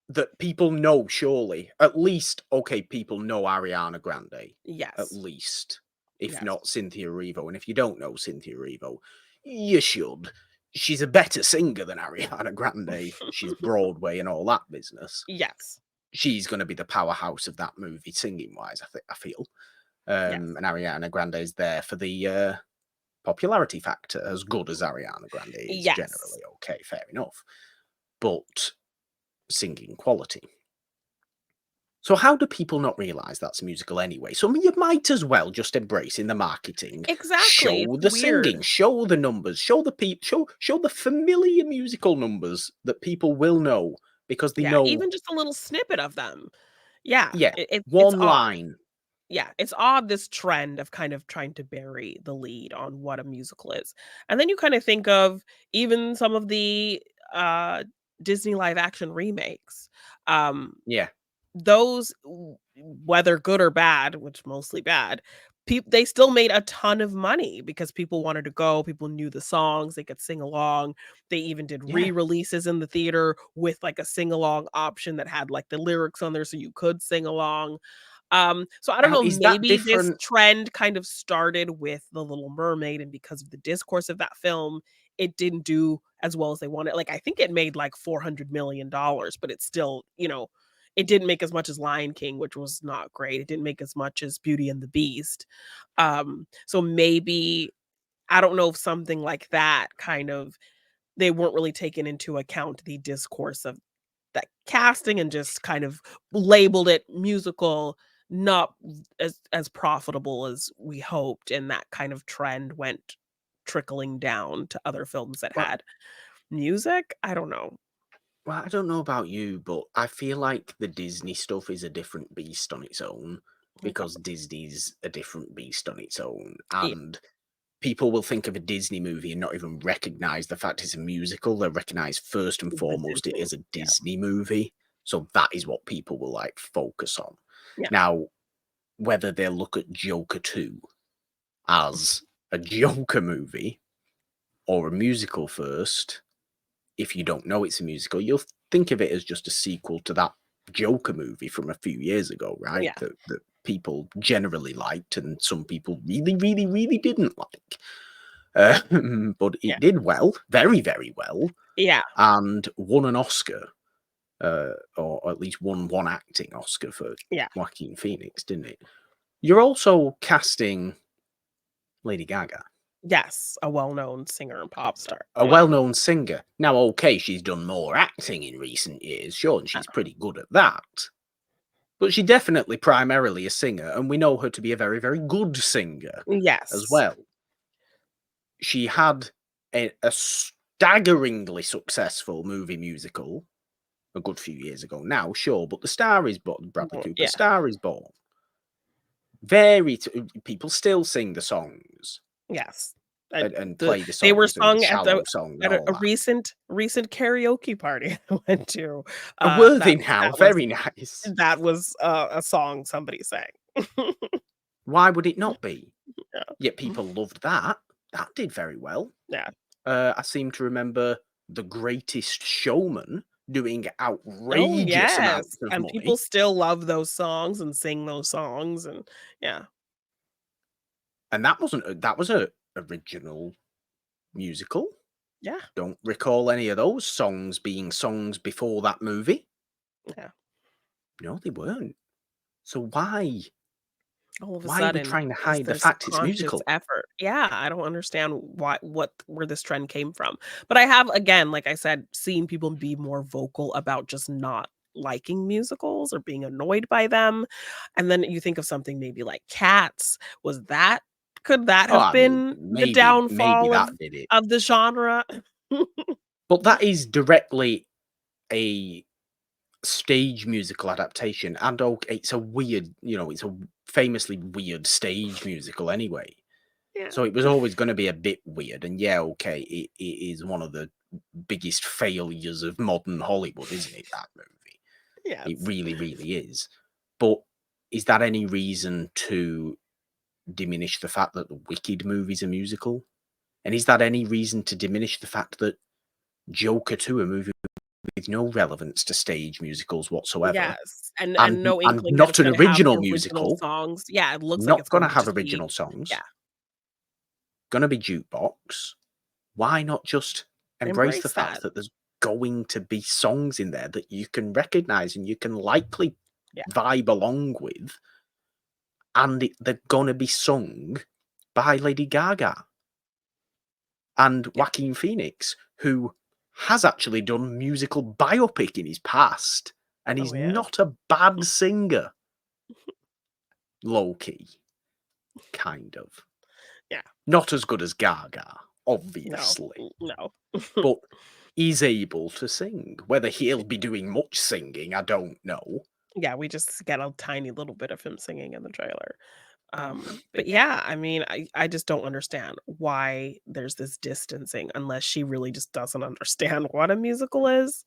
that people know, surely. At least, okay, people know Ariana Grande. At yes, least. If yes. not Cynthia Erivo. And if you don't know Cynthia Erivo, you should. She's a better singer than Ariana Grande. She's Broadway and all that business. Yes, She's going to be the powerhouse of that movie, singing wise, I feel. yes, And Ariana Grande is there for the popularity factor, as good as Ariana Grande is yes. generally. Okay, fair enough. But singing quality. So how do people not realise that's a musical anyway? So I mean, you might as well just embrace in the marketing, Exactly, it's show the weird. singing, show the numbers, show the show the familiar musical numbers that people will know because they Yeah, know, even just a little snippet of them. Yeah, yeah, it's one odd. line. Yeah, it's odd this trend of kind of trying to bury the lead on what a musical is. And then you kind of think of even some of the uh Disney live action remakes. Um, Yeah. those, whether good or bad, which mostly bad, they still made a ton of money because people wanted to go, people knew the songs, they could sing along. They even did Yeah. re-releases in the theater with, like, a sing-along option that had, like, the lyrics on there so you could sing along. So I don't Now, know, is that maybe this different? trend kind of started with The Little Mermaid, and because of the discourse of that film, it didn't do as well as they wanted. Like, I think it made, like, $400 million, but it's still, it didn't make as much as Lion King, which was not great. It didn't make as much as Beauty and the Beast. So maybe I don't know if something like that kind of they weren't really taking into account the discourse of that casting and just kind of labeled it musical, not as profitable as we hoped, and that kind of trend went trickling down to other films that Well, had music. I don't know. I don't know about you, but I feel like the Disney stuff is a different beast on its own Okay. because Disney's a different beast on its own. Yeah, And people will think of a Disney movie and not even recognize the fact it's a musical. They'll recognize first and the foremost it Disney. is a Yeah, Disney movie. So that is what people will like focus on. yeah, Now, whether they look at Joker 2 as a Joker movie or a musical first, if you don't know it's a musical, you'll think of it as just a sequel to that Joker movie from a few years ago, right? yeah, That people generally liked and some people really, really, really didn't like. But yeah, it did well, very, very well, yeah, and won an Oscar, or at least won one acting Oscar for yeah. Joaquin Phoenix, didn't it? You're also casting Lady Gaga, Yes, a well-known singer and pop star. a Yeah, well-known singer. Now, okay, she's done more acting in recent years, sure, and yeah. she's pretty good at that. But she's definitely primarily a singer, and we know her to be a very, very good singer as Yes. well. She had a staggeringly successful movie musical a good few years ago now, sure, but The Star is Born, Bradley Well, Cooper's yeah, Star is Born. Very, people still sing the songs yes. and The play the they were songs and the sung at shallow song and at all a that. recent karaoke party I went to. A worthy That now, that was very nice. a song somebody sang. Why would it not be? Yeah. Yet people loved that. That did very well. Yeah. I seem to remember The Greatest Showman doing Oh, outrageous yes, amounts of and people money, still love those songs and sing those songs, and yeah, and that wasn't that was a original musical. yeah, Don't recall any of those songs being songs before that movie. yeah. No, they weren't. So why? All of a Why are we sudden, trying to is hide the this fact it's conscious musical? effort? Yeah, I don't understand where this trend came from. But I have, again, like I said, seen people be more vocal about just not liking musicals or being annoyed by them. And then you think of something maybe like Cats. Was that could that Oh, have I mean, been the maybe downfall that did it, of the genre? but that is directly a stage musical adaptation, and okay, it's a weird, it's a famously weird stage musical anyway. Yeah. So it was always going to be a bit weird, and yeah, okay, it is one of the biggest failures of modern Hollywood, isn't it? That movie, it Yes. really, really is. But is that any reason to diminish the fact that the Wicked movie's a musical? And is that any reason to diminish the fact that Joker 2, a movie with no relevance to stage musicals whatsoever, Yes, and and no and inkling that not it's an gonna have original original musical, songs. Yeah, it looks like not it's gonna going to have just be original songs, yeah, gonna be jukebox. Why not just embrace the embrace fact that. that there's going to be songs in there that you can recognize and you can likely Yeah, vibe along with, and they're gonna be sung by Lady Gaga and yeah. Joaquin Phoenix, who has actually done musical biopic in his past, and Oh, he's yeah? not a bad singer, low key, kind of. Yeah. Not as good as Gaga, No, obviously, no. but he's able to sing. Whether he'll be doing much singing, I don't know. Yeah, we just get a tiny little bit of him singing in the trailer. Oh, But yeah, I mean, I just don't understand why there's this distancing unless she really just doesn't understand what a musical is.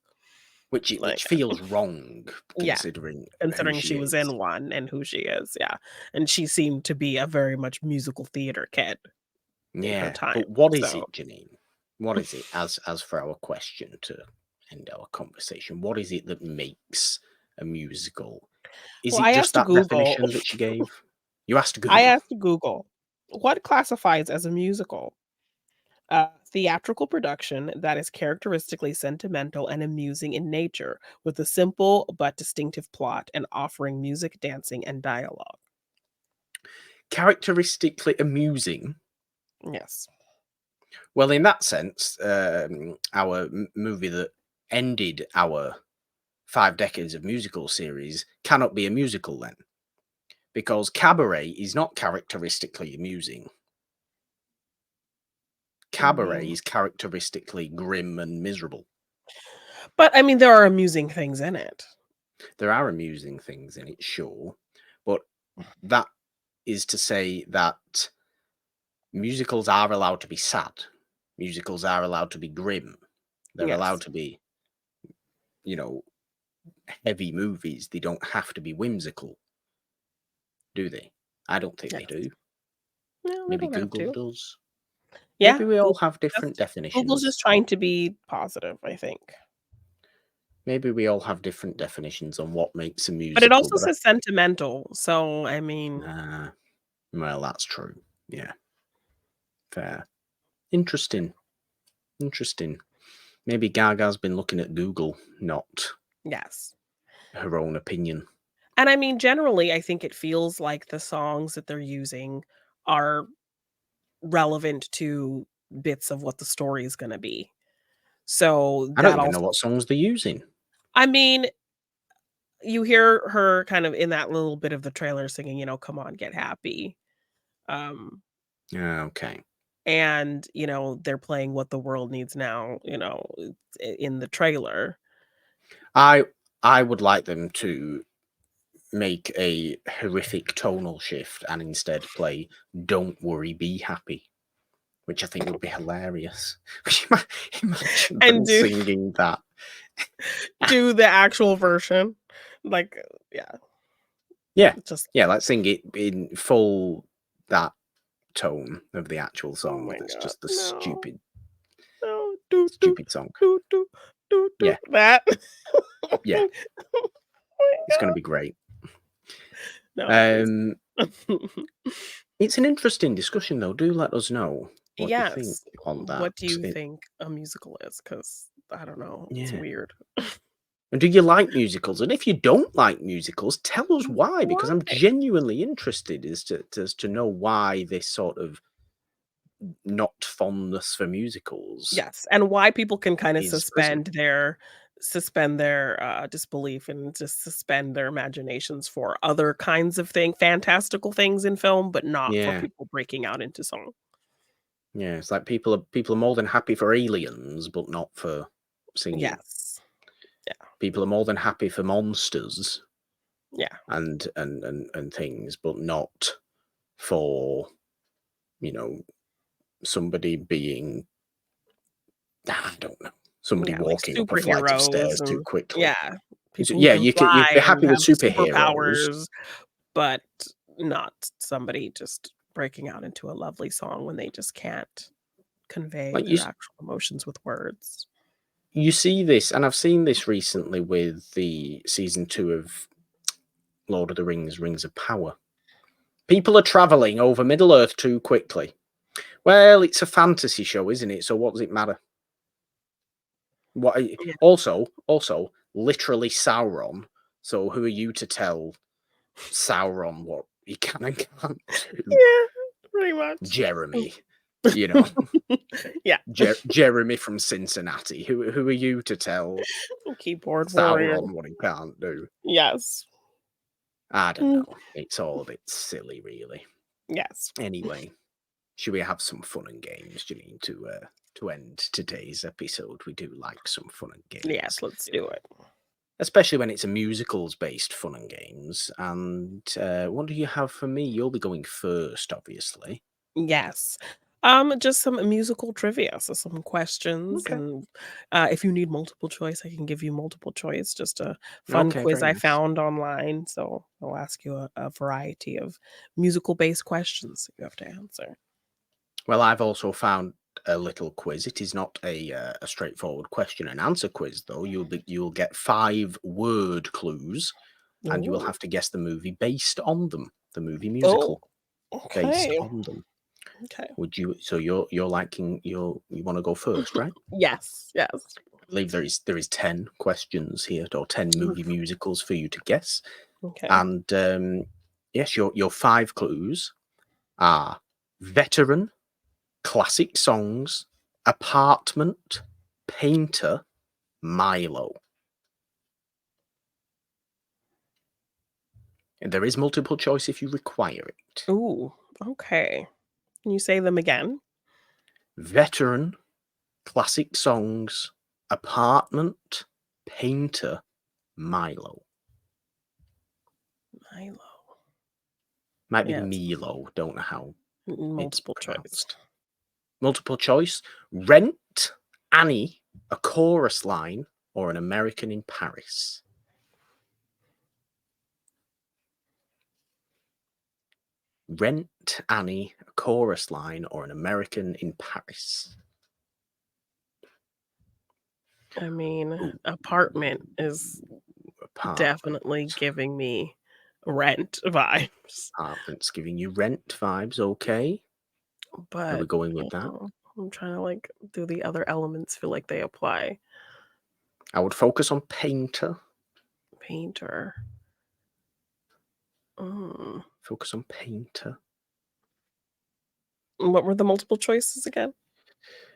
Like, which feels wrong yeah, considering who considering she she was is. in one and who she is, yeah, and she seemed to be a very much musical theater kid in her Yeah, time, but what is so it, Jeannine? What is it, as for our question to end our conversation, what is it that makes a musical? Is well, it I just asked that Google definition that she gave? You asked I Google. asked Google, "What classifies as a musical?" Theatrical production that is characteristically sentimental and amusing in nature, with a simple but distinctive plot and offering music, dancing, and dialogue. Characteristically amusing. Yes. Well, in that sense, our movie that ended our 5 decades of musical series cannot be a musical then, because Cabaret is not characteristically amusing. Cabaret Mhm. is characteristically grim and miserable. But, I mean, there are amusing things in it. There are amusing things in it, sure, but that is to say that musicals are allowed to be sad. Musicals are allowed to be grim. They're allowed Yes. to be, you know, heavy movies. They don't have to be whimsical, do they? I don't think they Yes. do. No, they Maybe don't have Google to. does. Yeah, Maybe we all Google have different Google's definitions. just trying to be positive, I think. Maybe we all have different definitions on what makes a But it musical, also but says sentimental, so, I mean, well, that's true. Yeah, fair. Interesting. Interesting. Maybe Gaga's been looking at Google, not yes. her own opinion. And, I mean, generally, I think it feels like the songs that they're using are relevant to bits of what the story is gonna be. So, I don't that even know also what songs they're using. I mean, you hear her kind of in that little bit of the trailer singing, "Come on, get happy." Um, Okay. and, they're playing "What the World Needs Now," in the trailer. I I would like them to make a horrific tonal shift and instead play "Don't Worry, Be Happy," which I think would be hilarious. Imagine And them singing that. do the actual version. Like, yeah, Yeah, just yeah. Let's sing it in full that tone of the actual oh song. my That's god, just the no, stupid, no, do, do, stupid song. do, do, do, do, Yeah, that. yeah. Oh It's my going to god. be great. No, please. Um, it's an interesting discussion, though. Do let us know what you think Yes. on that. What do you think a musical is? Because I don't know, it's Yeah. weird. And do you like musicals? And if you don't like musicals, tell us why, because Why? I'm genuinely interested as to know why this sort of not fondness for musicals Yes, and why people can kinda is present. suspend their, disbelief and just suspend their imaginations for other kinds of fantastical things in film, but not for Yeah, people breaking out into song. yeah. It's like people are more than happy for aliens, but not for singing. Yes. Yeah, People are more than happy for monsters yeah. and things, but not for you know somebody being I don't know somebody Yeah, like walking up a flight of superheroes stairs too and quickly. yeah, So, people who yeah, can you'd fly be and happy with have superheroes. superpowers, but not somebody just breaking out into a lovely song when they just can't convey Like their actual emotions with words. you see this, and I've seen this recently with the season 2 of Lord of the Rings, Rings of Power. People are traveling over Middle Earth too quickly. Well, it's a fantasy show, isn't it? So what does it matter? What Yeah. also literally Sauron. So who are you to tell Sauron what he can and can't do? Yeah, pretty much. Jeremy, you know, Yeah. Jeremy from Cincinnati. Who are you to tell Keyboard warrior. Sauron what he can't do? Yes. I don't Mm, know. It's all a bit silly, really. yes. Anyway, should we have some fun and games, Janine, to end today's episode? We do like some fun and games, Yes, let's do it. especially when it's a musicals-based fun and games. And what do you have for me? You'll be going first, obviously. Yes. Just some musical trivia, so some questions, Okay. and if you need multiple choice, I can give you multiple choice. Just a fun Okay, quiz very I nice. found online. So I'll ask you a variety of musical based questions that you have to answer. Well, I've also found a little quiz. It is not a straightforward question and answer quiz, though. You'll get 5 word clues, and you will Oh, have to guess the movie based on them. The movie oh, musical based okay, on them. okay. Would you? So you're liking you want to go first, right? Yes, yes. I believe there is 10 questions here, or 10 movie Oof, musicals for you to guess. okay. And yes, your 5 clues are veteran, classic songs, apartment, painter, Milo. And there is multiple choice if you require it. Ooh, okay. Can you say them again? Veteran, classic songs, apartment, painter, Milo. Milo. Might be Yes. Milo, don't know how it's Multiple choice. pronounced. Multiple choice. Rent, Annie, a chorus line, or an American in Paris. Rent, Annie, a chorus line, or an American in Paris. I mean, Ooh, apartment is definitely apartment. giving me rent vibes, Apartment's giving you rent vibes, okay. Are we but going with that? I'm trying to like do the other elements feel like they apply. I would focus on painter. Painter. Mm. Focus on painter. What were the multiple choices again?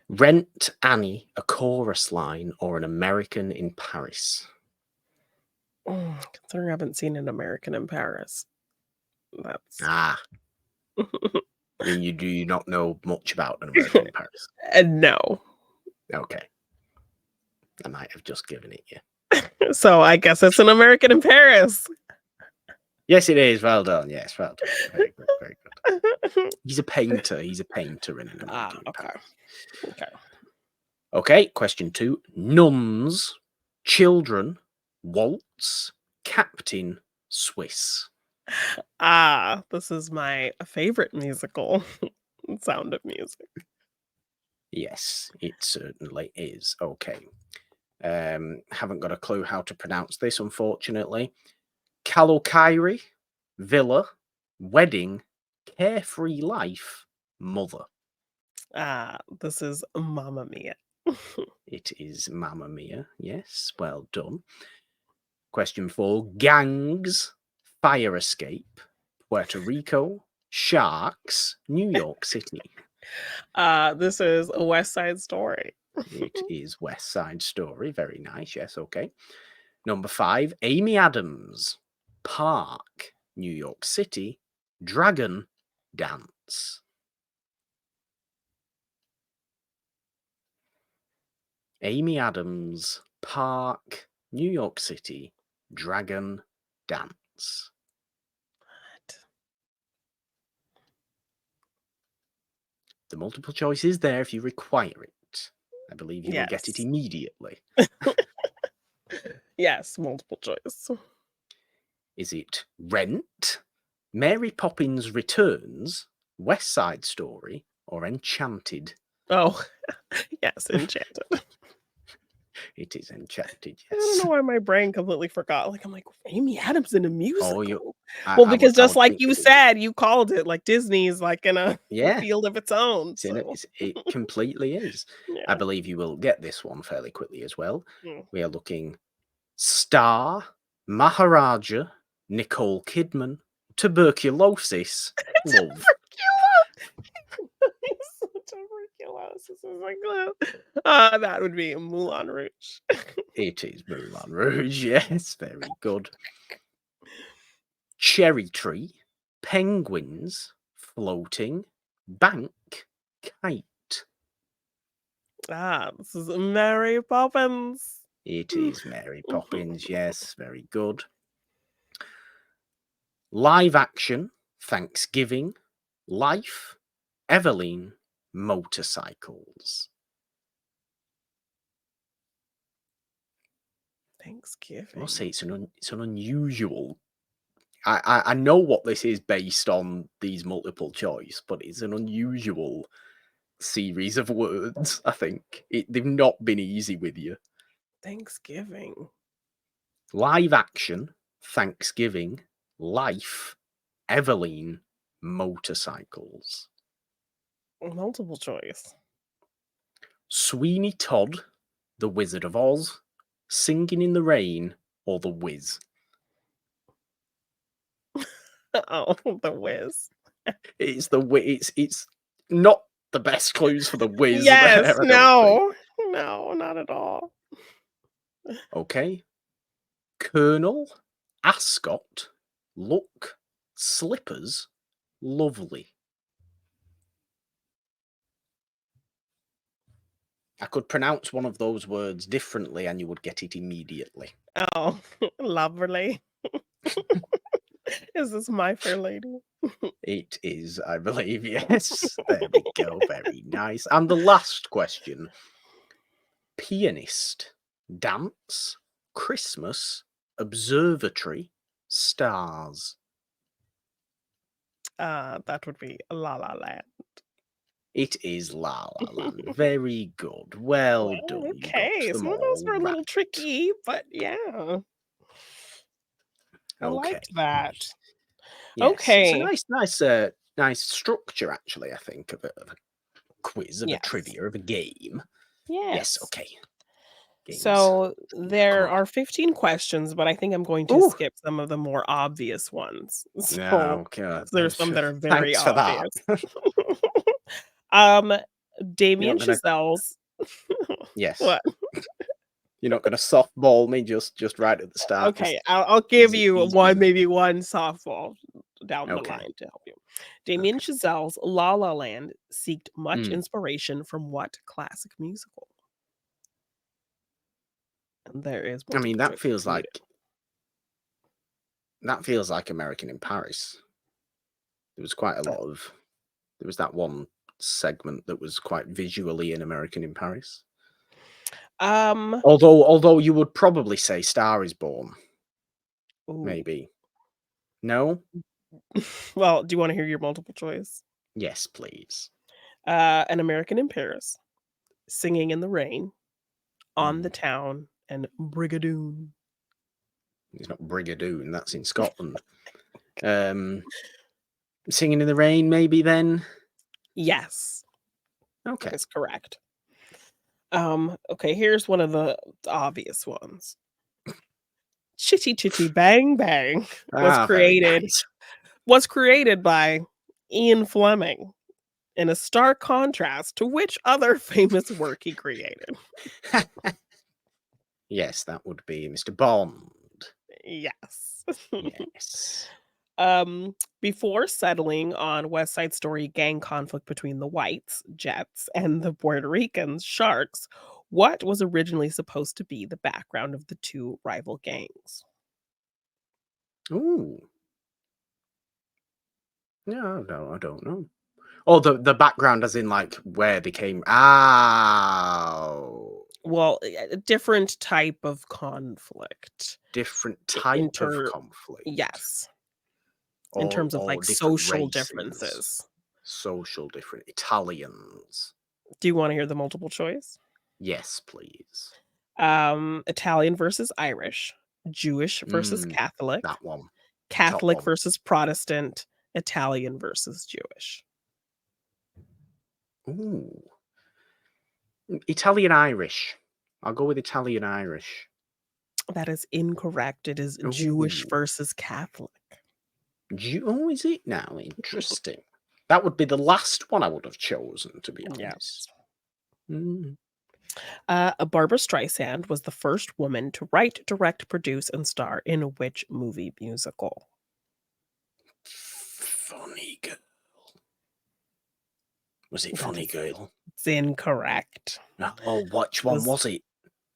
Rent, Annie, a chorus line, or an American in Paris. Considering I haven't seen an American in Paris, that's Ah, you do not know much about an American in Paris. no. Okay, I might have just given it you. So I guess it's an American in Paris. Yes, it is. Well done. Yes, well done. Very good. Very good. He's a painter. He's a painter in an American in Okay. Paris. Okay. Okay, question 2. Nuns, children, waltz, captain, Swiss. This is my favorite musical. Sound of Music. Yes, it certainly is. Okay. Haven't got a clue how to pronounce this, unfortunately. Kalokairi, villa, wedding, carefree life, mother. This is Mamma Mia. It is Mamma Mia. Yes, well done. Question 4. Gangs, fire escape, Puerto Rico, sharks, New York City. This is a West Side Story. It is West Side Story. Very nice. Yes, okay. Number 5. Amy Adams, Park, New York City, Dragon, Dance. Amy Adams, Park, New York City, Dragon, Dance. What? The multiple choice is there if you require it. I believe you will get it Yes. immediately. Yes, multiple choice. Is it Rent, Mary Poppins Returns, West Side Story, or Enchanted? Oh, yes, Enchanted. It is Enchanted, I don't yes. know why my brain completely forgot. Like, I'm like, Amy Adams in a Oh, you. musical. I, Well, I because would. I just would like think you that it. said, you called it like Disney's like in a Yeah, field of its own. it's in it. So It completely is. I yeah. believe you will get this one fairly quickly as well. Mm. We are looking Star, Maharaja, Nicole Kidman, tuberculosis, love. Tuberculosis is like that would be Moulin Rouge. It is Moulin Rouge. Yes, very good. Cherry tree, penguins, floating, bank, kite. This is Mary Poppins. It is Mary Poppins. Yes, very good. Live action, Thanksgiving, Life, Eveline, motorcycles? I must Thanksgiving. say it's an unusual. I know what this is based on these multiple choice, but it's an unusual series of words. I think they've not been easy with you. Thanksgiving. Live action, Thanksgiving, life, Eveline, motorcycles. Multiple choice. Sweeney Todd, The Wizard of Oz, Singing in the Rain, or The Wiz? Oh, The Wiz. It's the Wiz. It's not the best clues for The Wiz. Yes, there, I don't think. no, not at all. Okay. Colonel, Ascot, Look, Slippers, Lovely. I could pronounce one of those words differently and you would get it immediately. Oh, lovely. Is this My Fair Lady? It is, I believe, yes. There we go. Very nice. And the last question. Pianist, dance, Christmas, observatory, stars. That would be La La Land. It is La La Land. Very good. Well done. Okay, some of those were a little tricky, but yeah. I liked that. Yes, okay. It's a nice structure, actually, I think, of a quiz, of a trivia, of a game. Yes, okay. Games. So there are 15 questions, but I think I'm going to skip some of the more obvious ones. So there's some that are very obvious. Damien Chazelle's. Yes. What? You're not going to softball me just right at the start. Okay, I'll give you maybe one softball down the line to help you. Damien Chazelle's La La Land seeked much inspiration from what classic musical? And there is. I mean, that feels like American in Paris. There was quite a lot of. There was that one segment that was quite visually in American in Paris. Although you would probably say Star is Born. Ooh. Maybe. No? Well, do you want to hear your multiple choice? Yes, please. An American in Paris, Singing in the Rain, On the Town, and Brigadoon. It's not Brigadoon, that's in Scotland. Singing in the Rain, maybe then? Yes. Okay. That's correct. Okay, here's one of the obvious ones. Chitty Chitty Bang Bang was created by Ian Fleming in a stark contrast to which other famous work he created. Yes, that would be Mr. Bond. Yes. Yes. Before settling on West Side Story gang conflict between the whites, Jets, and the Puerto Ricans, Sharks, what was originally supposed to be the background of the two rival gangs? Ooh. No, I don't know. Oh, the background as in like where they came. Well, a different type of conflict. Different type of conflict. Yes. In terms of like social differences. Social different. Italians. Do you want to hear the multiple choice? Yes, please. Italian versus Irish. Jewish versus Catholic. That one. Catholic versus Protestant. Italian versus Jewish. Ooh. Italian Irish. I'll go with Italian Irish. That is incorrect. It is Jewish versus Catholic. Oh, is it now? Interesting. That would be the last one I would have chosen, to be honest. Barbra Streisand was the first woman to write, direct, produce, and star in which movie musical? Funny Girl. Was it Funny Girl? It's incorrect. Oh, which one was it?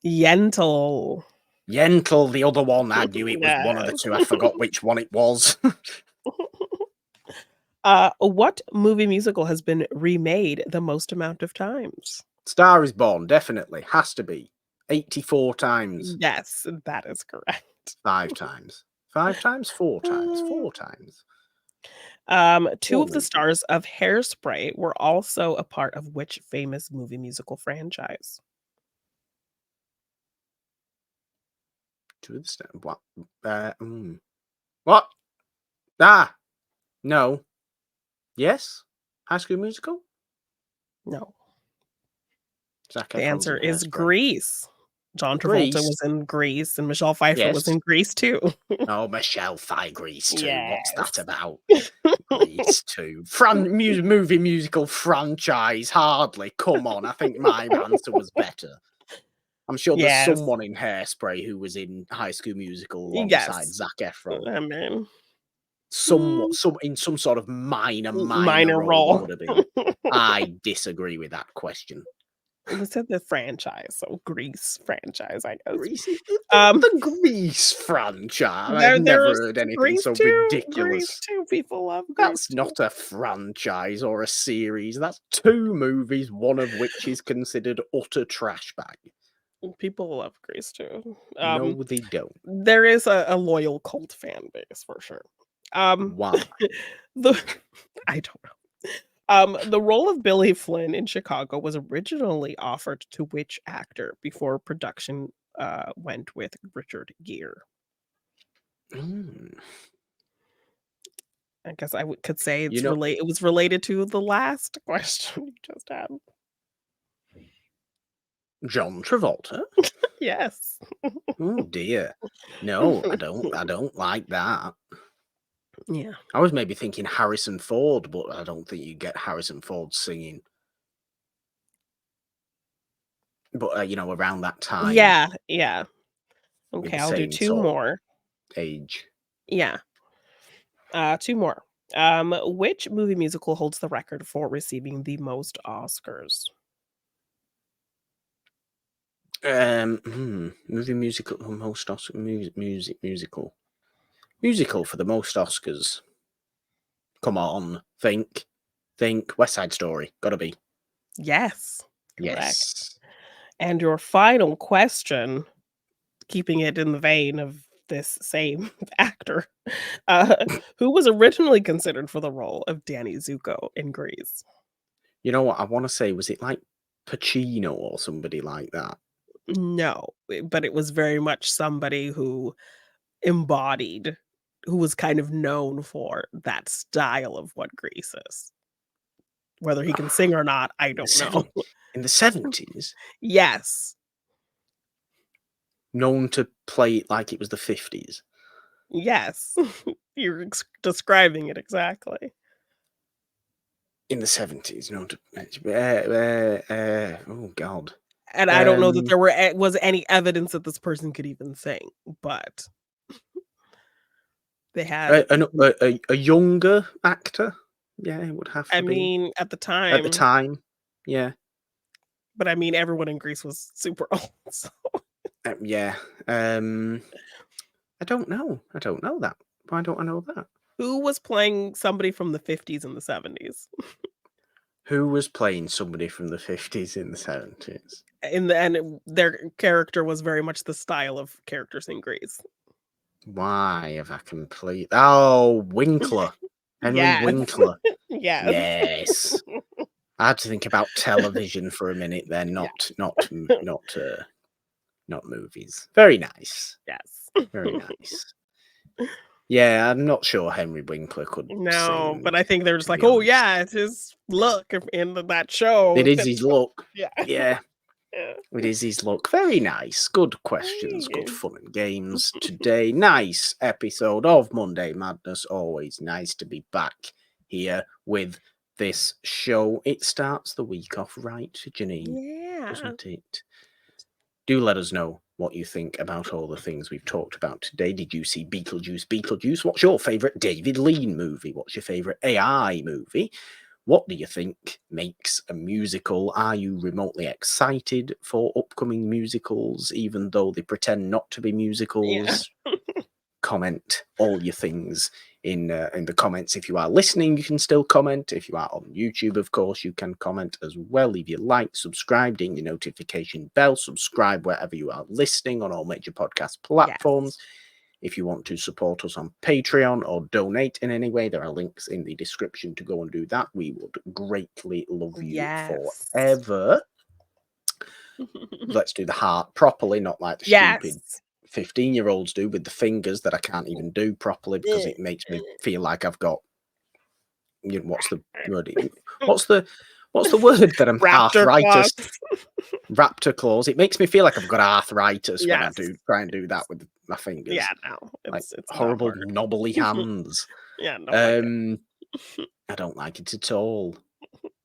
Yentl. Yentl, the other one. I knew it was one of the two. I forgot which one it was. What movie musical has been remade the most amount of times? Star is Born, definitely. Has to be. 84 times. Yes, that is correct. 5 times. 5 times? 4 times. Uh, 4 times. Two What of the movie? stars of Hairspray were also a part of which famous movie musical franchise? 2 of the what? What? Ah! No. Yes? High School Musical? No. Zac The Efron's answer in is Hairspray. Grease. John Travolta Grease? was in Grease, and Michelle Pfeiffer was Yes. in Grease too. Oh, Michelle Pfeiffer, Grease 2. What's that Yes. about? Grease 2. Movie musical franchise, hardly. Come on, I think my answer was better. I'm sure there's Yes. someone in Hairspray who was in High School Musical alongside Yes. Zac Efron. I mean, Somewhat, in some sort of minor minor role, there role. would have been. I disagree with that question. We said the franchise, so Grease franchise, I guess. Grease, Um, the Grease franchise. I've there's never heard anything Grease so 2. Grease ridiculous. 2. People love Grease That's 2. not a franchise or a series. That's 2 movies, one of which is considered utter trash bag. People love Grease 2. No, they don't. There is a loyal cult fan base for sure. Why? The I don't know. The role of Billy Flynn in Chicago was originally offered to which actor before production went with Richard Gere? Mm. I guess I could say You it's know, it was related to the last question you just had. John Travolta? Yes. Oh dear. No, I don't like that. Yeah. I was maybe thinking Harrison Ford, but I don't think you get Harrison Ford singing. But around that time, Yeah, yeah. with Okay, the I'll do same 2 sort of more. age. Yeah. 2 more. Which movie musical holds the record for receiving the most Oscars? Movie musical for most Oscar musical for the most Oscars. Come on, think. West Side Story, gotta be. Yes, correct. Yes. And your final question, keeping it in the vein of this same actor, uh, who was originally considered for the role of Danny Zuko in Grease? You know what I want to say? Was it like Pacino or somebody like that? No, but it was very much somebody who embodied, who was kind of known for that style of what Grease is. Whether he can sing or not, I don't know. In the 70s, Yes. known to play it like it was the 50s. Yes. You're describing it exactly. In the 70s, known to. Oh God. And I don't know that there was any evidence that this person could even sing, but they had A younger actor. Yeah, it would have I to be mean, at the at the time, time. Yeah, but I mean, everyone in Greece was super old, so yeah. I don't know. I don't know that. Why don't I know that? who was playing somebody from the '50s and the '70s? Who was playing somebody from the 50s in the 70s? Their character was very much the style of characters in Greece. Why have I complete? Oh, Winkler. Henry Yes. Winkler. Yes. Yes. I had to think about television for a minute then, Yeah. not movies. Very nice. Yes. Very nice. Yeah, I'm not sure Henry Winkler could No, sing, but I think they're just to like, be "Oh, honest. yeah, it's his look in that show." It is his look. Yeah. Yeah, Yeah. it is his look. Very nice. Good questions. Good Hey. fun and games today. Nice episode of Monday Madness. Always nice to be back here with this show. It starts the week off right, Jeannine, Yeah. doesn't it? Do let us know what you think about all the things we've talked about today. Did you see Beetlejuice? What's your favourite David Lean movie? What's your favourite AI movie? What do you think makes a musical? Are you remotely excited for upcoming musicals, even though they pretend not to be Yeah. musicals? Comment all your things in the comments. If you are listening, you can still comment. If you are on YouTube, of course, you can comment as well. Leave your like, subscribe, ding your notification bell, subscribe wherever you are listening on all major podcast platforms. Yes. If you want to support us on Patreon or donate in any way, there are links in the description to go and do that. We would greatly love you forever. Let's do the heart properly, not like the stupid 15-year-olds do with the fingers that I can't even do properly because it makes me feel like I've got, you know, what's the word that I'm arthritis? Raptor claws. It makes me feel like I've got arthritis when I do try and do that with my fingers. Yeah, no, like it's horrible knobbly hands. Yeah, no, I don't like it at all.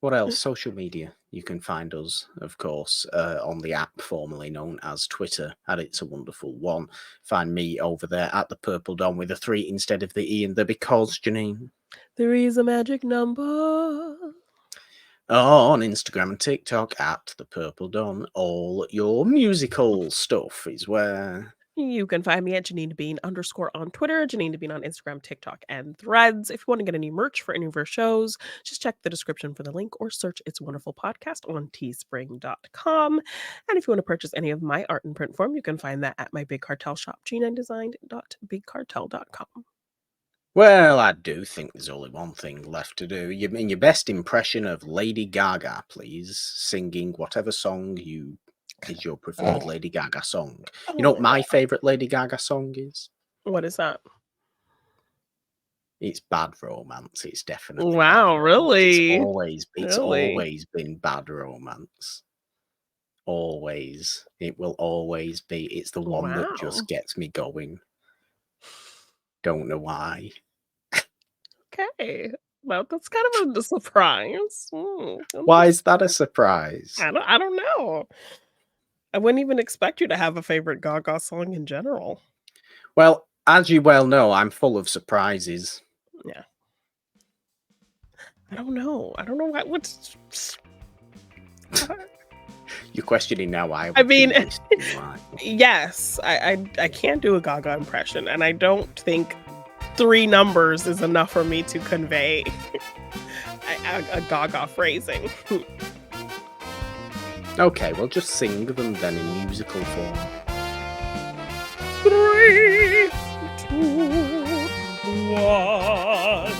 What else? Social media. You can find us, of course, on the app formerly known as Twitter, at It's a Wonderful One. Find me over there at the Purple Dawn with a 3 instead of the E and the because, Jeannine. 3 is a magic number. On Instagram and TikTok at the Purple Dawn. All your musical stuff is where you can find me at JeannineBean _ on Twitter, JeannineBean on Instagram, TikTok, and Threads. If you want to get any merch for any of our shows, just check the description for the link or search It's Wonderful Podcast on teespring.com. And if you want to purchase any of my art in print form, you can find that at my Big Cartel shop, GeannineDesigned.bigcartel.com. Well, I do think there's only one thing left to do. You mean your best impression of Lady Gaga, please, singing whatever song is your preferred Lady Gaga song. You know what my favorite Lady Gaga song is? What is that? It's Bad Romance. It's definitely wow, really? It's always been Bad Romance. Always. It will always be. It's the one that just gets me going. Don't know why. Okay. Well, that's kind of a surprise. Why is that a surprise? I don't know. I wouldn't even expect you to have a favorite Gaga song in general. Well, as you well know, I'm full of surprises. Yeah. I don't know. What's... You're questioning now why. I mean, yes, I can't do a Gaga impression, and I don't think 3 numbers is enough for me to convey a Gaga phrasing. Okay, well, just sing them then in musical form. 3, 2, 1.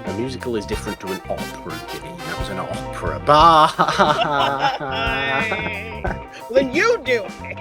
A musical is different to an opera, Ginny. That was an opera. Bye. Then you do it.